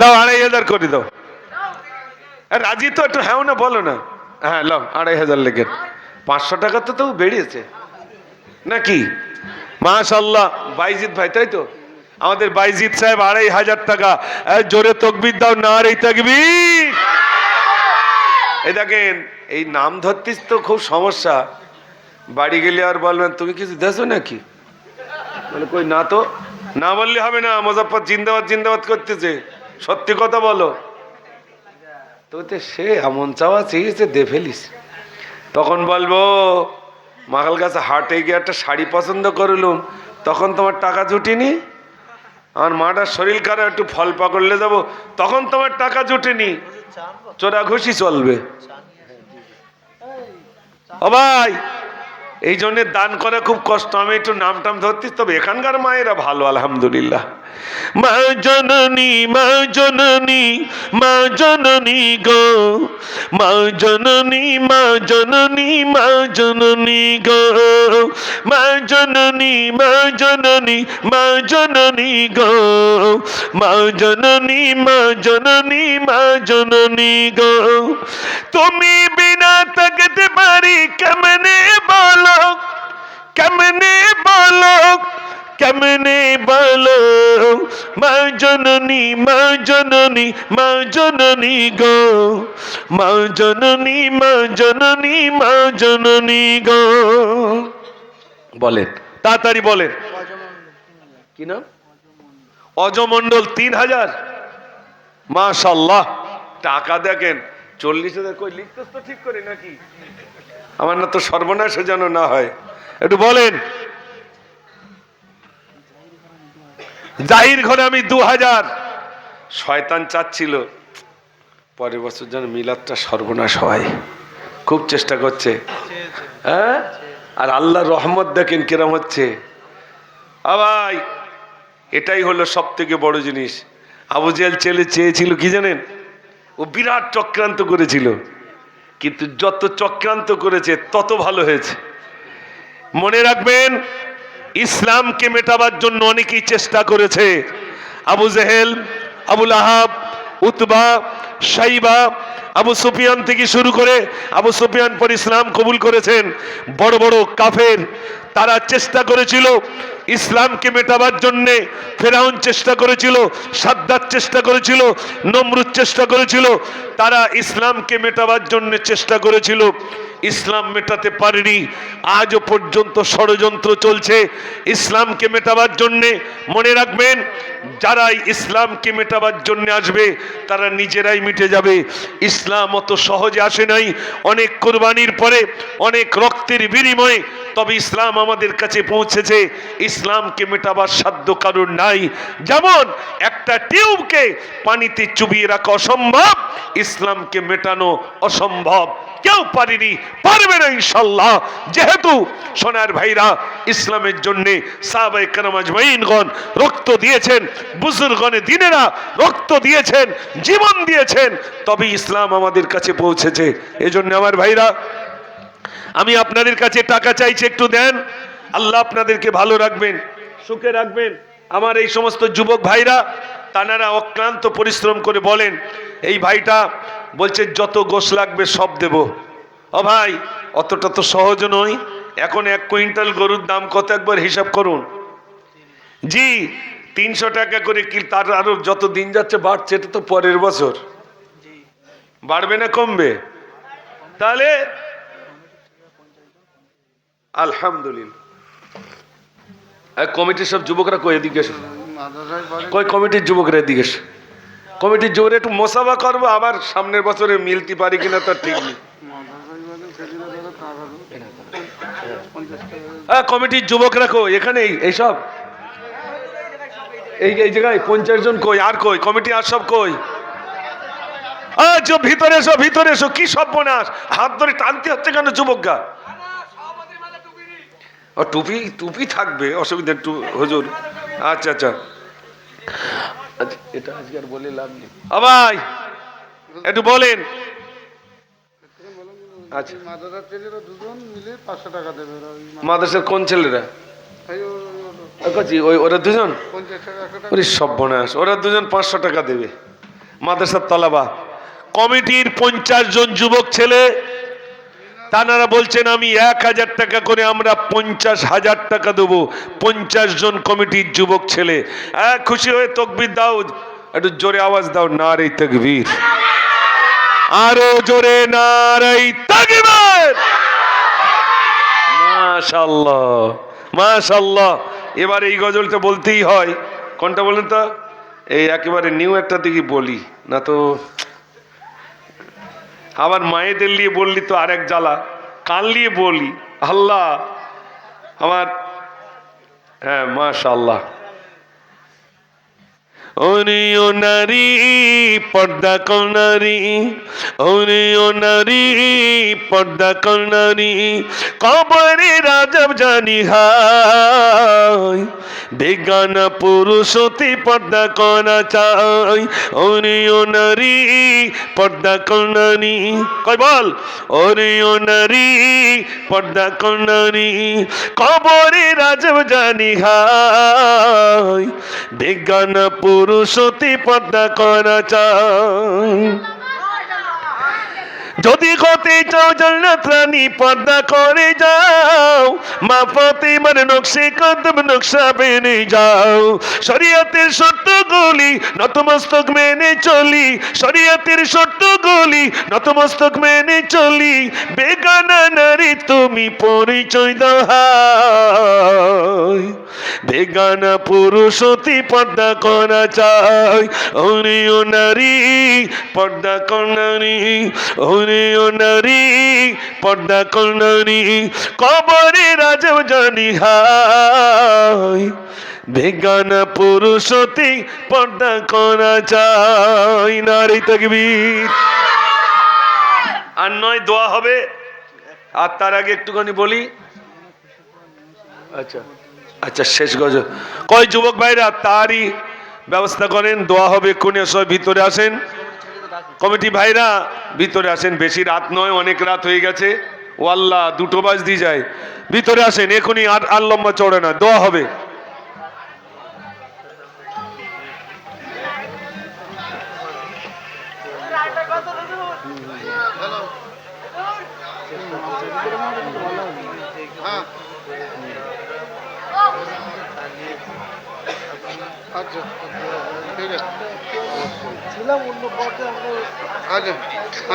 দাও 2500 করে দাও। রাজি তো? একটু হ্যাঁ না বলো না। হ্যাঁ লাও 2500 লেগে। 500 টাকা তো তো বেরিয়েছে নাকি? মাশাআল্লাহ। বাইজিদ ভাই, তাই তো? আমাদের বাইজিদ সাহেব 2500 টাকা। জোরে তকবীর দাও, নারে তাকবীর। এই দেখেন, এই নাম ধরতিস তো খুব সমস্যা। বাড়ি গেলে আর বলবেন তুমি কিছু দেছো নাকি? বলে কই না তো। না বললে হবে না। মুজাফফর জিন্দাবাদ জিন্দাবাদ করতেছে, সত্যি কথা বলো। তো সে এমন চাওয়া চেয়েছে দে ফেলিস। তখন বলবো মাখাল গাছে হাটে গিয়ে একটা শাড়ি পছন্দ করলুম, তখন তোমার টাকা জুটিনি। আমার মাটার শরীর খারাপ, একটু ফল পাকড়লে যাবো, তখন তোমার টাকা জুটেনি। চোরা ঘুষি চলবে। ও ভাই, এই জন্য দান করা খুব কষ্ট। আমি একটু নাম টাম ধরতিস, তবে এখানকার মায়েরা ভালো, আলহামদুলিল্লাহ। মা জননী, মা জননী, মা জননী গো, মা জননী, মা জননী, মা জননী গো, মা জননী, মা জননী, মা জননী গো, মা জননী, মা জননী, মা জননী গো। তুমি বিনা থাকতে পারি কেমনে বলো, কেমনে বলো, কেমনে বলো, মা জননী, মা জননী, মা জননী গো, মা জননী, মা জননী, মা জননী গো। বলেন তাড়াতাড়ি বলেন। কি নাম? অজমণ্ডল 3000। মাশাআল্লাহ। টাকা দেখেন 40,000। কই লিখতেছ তো ঠিক করে নাকি? আমার না তো সর্বনাশ যেন না হয়। একটু বলেন। জাহির ঘরে আমি 2000। শয়তান চাচ্ছিল পরের বছর যেন মিলাদটা সর্বনাশ হয়, খুব চেষ্টা করছে। হ্যাঁ, আর আল্লাহর রহমত দেখেন কিরম হচ্ছে। ভাই, এটাই হলো সব থেকে বড় জিনিস। আবু জেহেল চেয়েছিল কি জানেন? ও বিরাট চক্রান্ত করেছিল। কিন্তু যত চক্রান্ত করেছে তত ভালো হয়েছে। মনে রাখবেন, ইসলামকে মেটাবার জন্য অনেকেই চেষ্টা করেছে। আবু জেহেল, আবুল আহাব, উতবা, সাইবা, আবু সুফিয়ান থেকে শুরু করে, আবু সুফিয়ান পর ইসলাম কবুল করেছেন বড় বড় কাফের, তারা চেষ্টা করেছিল ইসলামকে মেটাবার জন্যে। ফেরাউন চেষ্টা করেছিল, সাদ্দাত চেষ্টা করেছিল, নমরুদ চেষ্টা করেছিল, তারা ইসলামকে মেটাবার জন্য চেষ্টা করেছিল, ইসলাম মেটাতে পারেনি। আজও পর্যন্ত ষড়যন্ত্র চলছে ইসলামকে মেটাবার জন্যে। মনে রাখবেন, যারাই ইসলামকে মেটাবার জন্য আসবে তারা নিজেরাই মিটে যাবে। ইসলাম অত সহজে আসে নাই, অনেক কোরবানির পরে, অনেক রক্তের বিনিময়ে তবে ইসলাম আমাদের কাছে পৌঁছেছে। ইসলামকে মেটাবার সাধ্য কারণ নাই। যেমন একটা টিউবকে পানিতে চুবিয়ে রাখা অসম্ভব, ইসলামকে মেটানো অসম্ভব, কেউ পারেনি, পারবে না ইনশাআল্লাহ। যেহেতু সোনার ভাইরা ইসলামের জন্য সাহাবায়ে কেরাম আজমাইনগণ রক্ত দিয়েছেন, বুজুর্গণে দিনেরা রক্ত দিয়েছেন, জীবন দিয়েছেন, তবে ইসলাম আমাদের কাছে পৌঁছেছে। এজন্য আমার ভাইরা, আমি আপনাদের কাছে টাকা চাইছি, একটু দেন। আল্লাহ আপনাদেরকে ভালো রাখবেন, সুখে রাখবেন। আমার এই সমস্ত যুবক ভাইরা, তানারা অক্লান্ত পরিশ্রম করে বলেন, এই ভাইটা বলছে যত গোশ লাগবে সব দেব। ও ভাই, অতটা তো সহজ নয়। এখন 1 কুইন্টাল গরুর দাম কত একবার হিসাব করুন। জি, 300 টাকা করে কি, তার আরো যত দিন যাচ্ছে বাড়ছে, এটা তো পরের বছর বাড়বে না কমবে? তাহলে আলহামদুলিল্লাহ। কমিটির সব যুবকরা কই এদিকে এসো, মাদ্রাসায় পড়ে। কই কমিটির যুবকরা এদিকে এসো। কমিটির যুবকরা একটু মোসাফা করবো, আবার সামনের বছরে মিলতে পারি কিনা তার ঠিক নেই। মাদ্রাসায় পড়ে, সেদিনে ধরে টাকা দেবে। 50 টাকা। কমিটির যুবকরা কই এখানে? এইসব এই জায়গায় 50 জন কই? আর কই কমিটি? আর সব কই? ভিতরে এসো, ভিতরে এসো। কি সর্বনাশ, হাত ধরে টানতে হচ্ছে কেন যুবকরা? ও টুপি, টুপি থাকবে, অসুবিধা একটু হুজুর। আচ্ছা আচ্ছা, এটা আজকে আর বলে লাভ নেই। ভাই একটু বলেন। আচ্ছা, মাদ্রাসার ছেলেরা দুজন মিলে 500 টাকা দেবে। মাদ্রাসার কোন ছেলেরা? ওরা দুজন 50 টাকা, 100 টাকা। ওরে সর্বনাশ, ওরা দুজন 500 টাকা দেবে। মাদ্রাসার তলাবা কমিটির 50 জন যুবক ছেলে, তারা বলছেন আমি 1000 টাকা করে, আমরা 50,000 টাকা দেবো। 50 জন কমিটির যুবক ছেলে। খুশি হয়ে তাকবীর দাও, একটু জোরে আওয়াজ দাও, নারে তাকবীর, আরো জোরে নারে তাকবীর। মাশাআল্লাহ, মাশাআল্লাহ। এবার এই গজলটা বলতেই হয়। কোনটা বলেন তো? এই একেবারে নিউ একটা দিকে বলি না তো, আবার মায়েদের নিয়ে বললি তো আরেক জ্বালা, কান নিয়ে বলি। আল্লাহ আমার, হ্যাঁ মাশাআল্লাহ। ওরে ও নারী পর্দা কর নারী, ওরে ও নারী পর্দা কর নারী, কবরে রাজব জানি হায়, বেগানা পুরুষ হতে পর্দা করা চাই। ওরে ও নারী পর্দা কর নারী, কই বল, ওরে ও নারী পর্দা কর নারী, কবরে রাজব জানি হায়, বেগানা পুরুষ হতে পর্দা করা চাই। যদি হতে চাও জান্নাত রানী, পর্দা করে যাও, মা ফাতেমার নকশে কদম নকশা মেনে যাও। শরীয়তের শর্তগুলি নতমস্তক মেনে চলি, শরীয়তের শর্তগুলি নতমস্তক মেনে চলি, বেগানা নারী তুমি পরিচয় দাও হায়, বেগানা পুরুষ হতে পর্দা করা চাই। ওরে ও নারী পর্দা কর নারী, ওরে ও নারী পর্দা কর নারী, কবরে রাজব জানি হায়, বেগানা পুরুষ হতে পর্দা করা চাই। নারী তাকবীর। আর নয় দোয়া হবে, আর তার আগে একটুখানি বলি। আচ্ছা আচ্ছা, শেষ গজল। কয় যুবক ভাইরা তারই ব্যবস্থা করেন, দোয়া হবে। কোনে সবাই ভিতরে আসেন। কমিটি ভাইরা ভিতরে আসেন, বেশি রাত নয়, অনেক রাত হয়ে গেছে। ও আল্লাহ, 2টো বাজতে যায়। ভিতরে আসেন, এখনই আর লম্বা চড়ে না, দোয়া হবে। হ্যাঁ, আচ্ছা ঠিক আছে,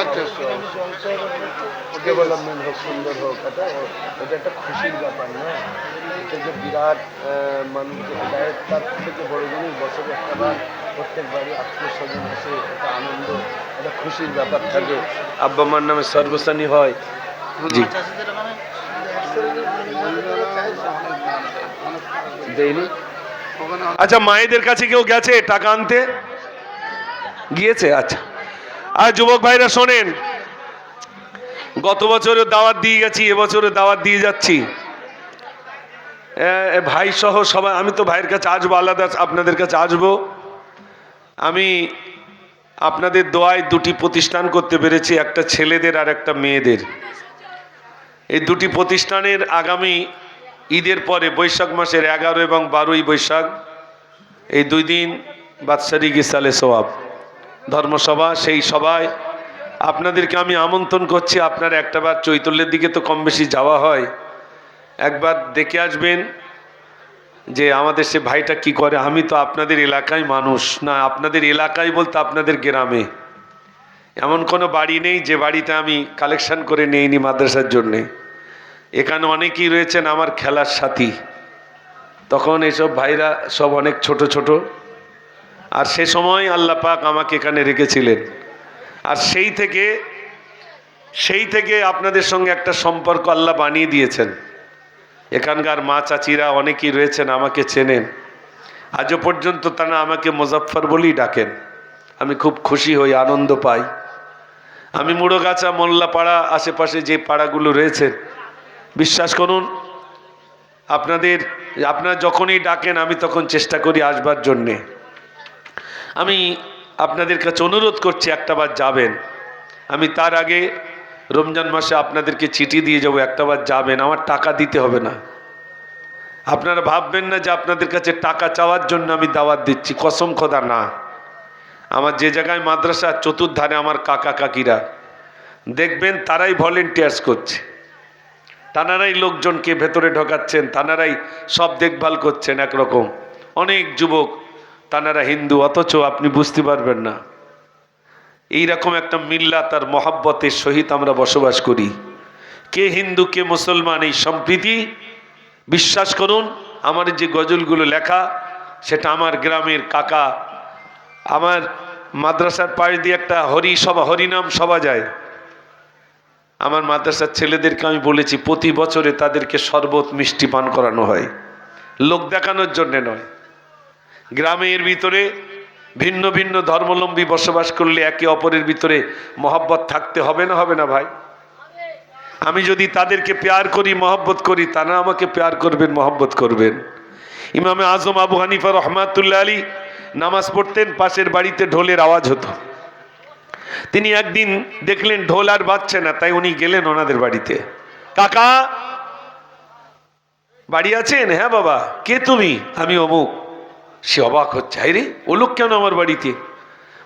আচ্ছা আচ্ছা। ডেভেলপমেন্ট হোক, সুন্দর হোক, এটা একটা খুশির ব্যাপার না? এটা যে বিরাট মানুষের হেদায়েত, তার থেকে বড় জিনিস বছরে একটাবার প্রত্যেক বাড়ি আত্মীয় স্বজন আসে, একটা আনন্দ, একটা খুশির ব্যাপার থাকে, আব্বা মার নামে সর্বস্থানী হয়। জি দেয়নি। ওখানে আচ্ছা, মায়েদের কাছে কেউ গেছে টাকা আনতে? গিয়েছে, আচ্ছা। আর যুবক ভাইরা শোনেন, গত বছরে দাওয়াত দিয়ে গেছি, এবছরে দাওয়াত দিয়ে যাচ্ছি। ভাই সহ সবাই, আমি তো ভাইয়ের কাছে আসবো, আলাদা আপনাদের কাছে আসবো। আমি আপনাদের দোয়ায় 2টি প্রতিষ্ঠান করতে পেরেছি, একটা ছেলেদের আর একটা মেয়েদের। এই 2টি প্রতিষ্ঠানের আগামী ঈদের পরে বৈশাখ মাসের 11 এবং 12ই বৈশাখ, এই 2 দিন বাৎসরিক ইসালে সোয়াব ধর্মসভা। সেই সভায় আপনাদেরকে আমি আমন্ত্রণ করছি। আপনারা একটাবার চৈতন্যের দিকে তো কম বেশি যাওয়া হয়, একবার দেখে আসবেন যে আমাদের সে ভাইটা কি করে। আমি তো আপনাদের এলাকায় মানুষ না, আপনাদের এলাকায় বলতে আপনাদের গ্রামে এমন কোনো বাড়ি নেই যে বাড়িতে আমি কালেকশন করে নেইনি মাদ্রাসার জন্যে। এখানে অনেকেই রয়েছেন আমার খেলার সাথী, তখন এসব ভাইরা সব অনেক ছোট ছোট, আর সে সময় আল্লাহ পাক আমাকে এখানে রেখেছিলেন। আর সেই থেকে আপনাদের সঙ্গে একটা সম্পর্ক আল্লাহ বানিয়ে দিয়েছেন। এখানকার মা চাচিরা অনেকেই রয়েছেন, আমাকে চেনেন। আজও পর্যন্ত তারা আমাকে মুজাফফর বলেই ডাকেন। আমি খুব খুশি হই, আনন্দ পাই। আমি মুড়োগাছা, মোল্লাপাড়া, আশেপাশে যে পাড়াগুলো রয়েছে, বিশ্বাস করুন, আপনারা যখনই ডাকেন আমি তখন চেষ্টা করি আসবার জন্যে। আমি আপনাদের কাছে অনুরোধ করছি, একটাবার যাবেন। আমি তার আগে রমজান মাসে আপনাদেরকে চিঠি দিয়ে যাব, একটাবার যাবেন। আমার টাকা দিতে হবে না, আপনারা ভাববেন না যে আপনাদের কাছে টাকা চাওয়ার জন্য আমি দাওয়াত দিচ্ছি, কসম খোদা না। আমার যে জায়গায় মাদ্রাসা, চতুর্ধারে আমার কাকা কাকিরা দেখবেন, তারাই ভলেন্টিয়ার্স করছে, তানারাই লোকজনকে ভেতরে ঢোকাচ্ছেন, তানারাই সব দেখভাল করছেন। একরকম অনেক যুবক, তানারা হিন্দু, অথচ আপনি বুঝতে পারবেন না। এইরকম একটা মিল্লাত আর মহাব্বতের সহিত আমরা বসবাস করি। কে হিন্দু কে মুসলমান, এই সম্প্রীতি। বিশ্বাস করুন, আমার যে গজলগুলো লেখা, সেটা আমার গ্রামের কাকা, আমার মাদ্রাসার পাশ দিয়ে একটা হরিনাম সভা যায়। আমার মাদ্রাসার ছেলেদেরকে আমি বলেছি, প্রতি বছরে তাদেরকে শরবত মিষ্টি পান করানো হয়, লোক দেখানোর জন্যে নয়। গ্রামের ভিতরে ভিন্ন ভিন্ন ধর্মাবলম্বী বসবাস করলে একে অপরের ভিতরে মহব্বত থাকতে হবে না? হবে না ভাই? আমি যদি তাদেরকে প্যার করি, মহব্বত করি, তারা আমাকে প্যার করবেন, মহব্বত করবেন। ইমামে আজম আবু হানিফা রহমাতুল্লাহ আলী নামাজ পড়তেন, পাশের বাড়িতে ঢোলের আওয়াজ হতো। তিনি একদিন দেখলেন ঢোল আর বাজছে না, তাই উনি গেলেন ওনাদের বাড়িতে। কাকা বাড়ি আছেন? হ্যাঁ বাবা। কে তুমি? আমি অমুক। সে অবাক হচ্ছে, আরে ও লোক কেন আমার বাড়িতে?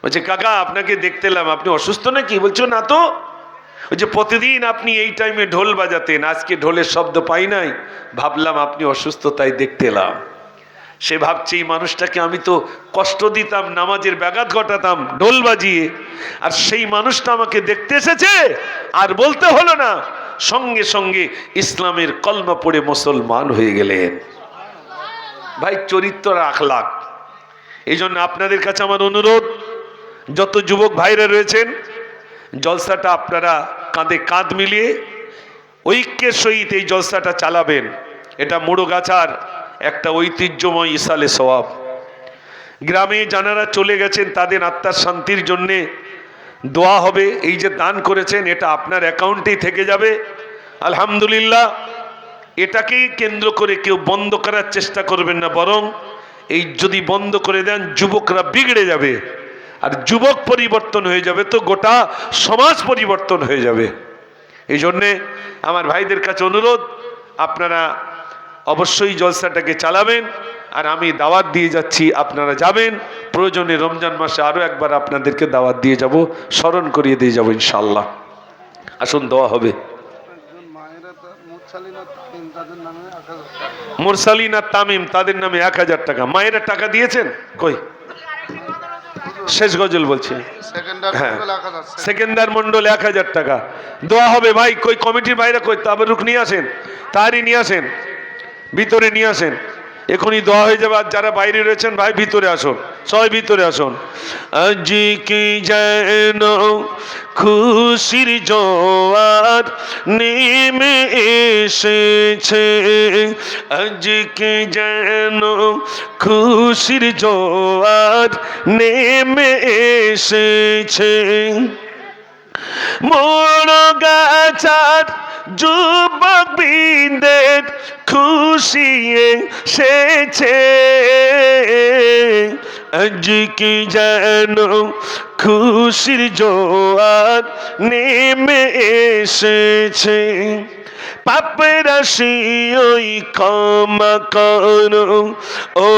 বলছে, কাকা আপনাকে দেখতে এলাম, আপনি অসুস্থ নাকি? বলছো না তো। যে প্রতিদিন আপনি এই টাইমে ঢোল বাজাতেন, আজকে ঢোলের শব্দ পাই নাই, ভাবলাম আপনি অসুস্থ, তাই দেখতে এলাম। সে ভাবছে, এই মানুষটাকে আমি তো কষ্ট দিতাম, নামাজের ব্যাঘাত ঘটাতাম ঢোল বাজিয়ে, আর সেই মানুষটা আমাকে দেখতে এসেছে, আর বলতে হলো না, সঙ্গে সঙ্গে ইসলামের কলমা পড়ে মুসলমান হয়ে গেলেন। ভাই, চরিত্র আর আখলাক। এই জন্য আপনাদের কাছে আমার অনুরোধ, যত যুবক ভাইরা রয়েছেন, জলসাটা আপনারা কাঁধে কাঁধ মিলিয়ে ঐক্যের সহিত এই জলসাটা চালাবেন। এটা মুড়োগাছার একটা ঐতিহ্যময় ইসালে সওয়াব। গ্রামে যারা চলে গেছেন তাদের আত্মার শান্তির জন্যে দোয়া হবে। এই যে দান করেছেন, এটা আপনার অ্যাকাউন্টেই থেকে যাবে। আলহামদুলিল্লাহ। এটাকেই কেন্দ্র করে কেউ বন্ধ করার চেষ্টা করবেন না, বরং এই যদি বন্ধ করে দেন, যুবকরা বিগড়ে যাবে। আর যুবক পরিবর্তন হয়ে যাবে তো গোটা সমাজ পরিবর্তন হয়ে যাবে। এই জন্যে আমার ভাইদের কাছে অনুরোধ, আপনারা অবশ্যই জলসাটাকে চালাবেন। আর আমি দাওয়াত দিয়ে যাচ্ছি, আপনারা যাবেন। প্রয়োজনে রমজান মাসে আরও একবার আপনাদেরকে দাওয়াত দিয়ে যাব, স্মরণ করিয়ে দিয়ে যাব ইনশাআল্লাহ। আসুন দোয়া হবে। একজন মায়েরা তার মুরসালিনা তামিম তাদের নামে 1000 টাকা। মুরসালিনা তামিম তাদের নামে 1000 টাকা। মায়েরা টাকা দিয়েছেন কই? শেষ গজল বলছি। সেকেন্ডার হ্যাঁ, 1000। সেকেন্দার মন্ডল 1000 টাকা দোয়া হবে। ভাই কই কমিটির ভাইরা কই? তাবারুক নিয়ে আসেন, তাহারি নিয়ে আসেন, ভিতরে নিয়ে আসেন, এখনই দোয়া হয়ে যাবে। আর যারা বাইরে রয়েছেন ভাই ভিতরে আসুন, সবাই ভিতরে আসুন। আজ কি যেন খুশির জোয়ার নেমে এসেছে, আজ কি যেন খুশির জোয়ার নেমে এসেছে। মোড় গাছার যুবক বৃন্দের খুশি এসেছে, আজ কি যেন খুশির জোয়ার নেমে এসেছে। পাপরাশি ওই ক্ষমা করো ও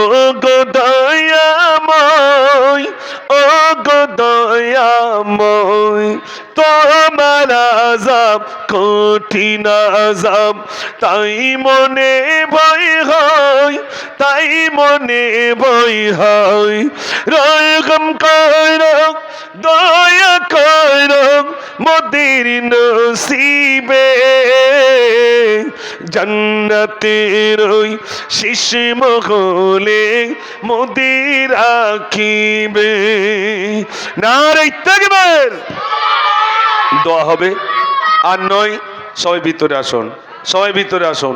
গো দয়াময়, ও গো দয়াময়, তোমার আযাব কঠিন আযাব, তাই মনে ভয় হয়, তাই মনে ভয় হয়। রহম করো, দয়া করো মোদের নসিবে, জান্নাতের ওই শীষ মহলে মোদের রাখিবে। নারে তাকবীর। দোয়া হবে আর নয়, সবাই ভিতরে আসুন, সবাই ভিতরে আসুন।